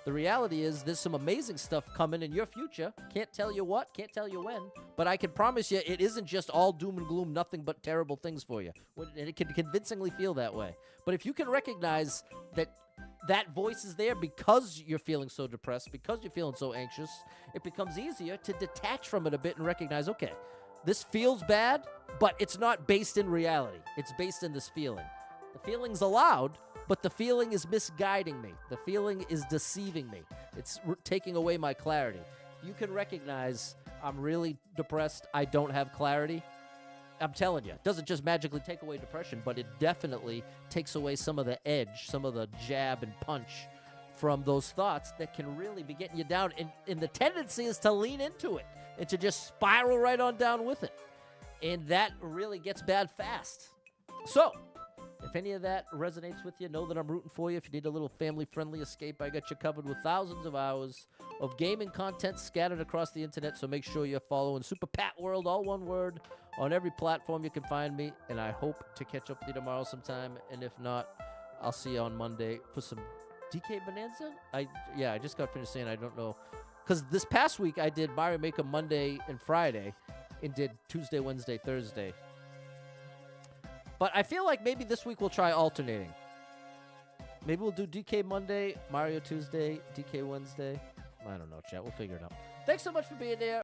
[SPEAKER 1] The reality is there's some amazing stuff coming in your future. Can't tell you what, can't tell you when, but I can promise you it isn't just all doom and gloom, nothing but terrible things for you. And it can convincingly feel that way. But if you can recognize that voice is there because you're feeling so depressed, because you're feeling so anxious, it becomes easier to detach from it a bit and recognize, okay, this feels bad, but it's not based in reality. It's based in this feeling. The feeling's allowed, but the feeling is misguiding me. The feeling is deceiving me. It's taking away my clarity. You can recognize I'm really depressed. I don't have clarity. I'm telling you, it doesn't just magically take away depression, but it definitely takes away some of the edge, some of the jab and punch from those thoughts that can really be getting you down. And the tendency is to lean into it and to just spiral right on down with it. And that really gets bad fast. So, if any of that resonates with you, know that I'm rooting for you. If you need a little family-friendly escape, I got you covered with thousands of hours of gaming content scattered across the internet, so make sure you're following Super Pat World, all one word, on every platform you can find me, and I hope to catch up with you tomorrow sometime, and if not, I'll see you on Monday for some DK Bonanza? I just got finished saying I don't know, because this past week I did Mario Maker Monday and Friday, and did Tuesday, Wednesday, Thursday. But I feel like maybe this week we'll try alternating. Maybe we'll do DK Monday, Mario Tuesday, DK Wednesday. I don't know, chat. We'll figure it out. Thanks so much for being there.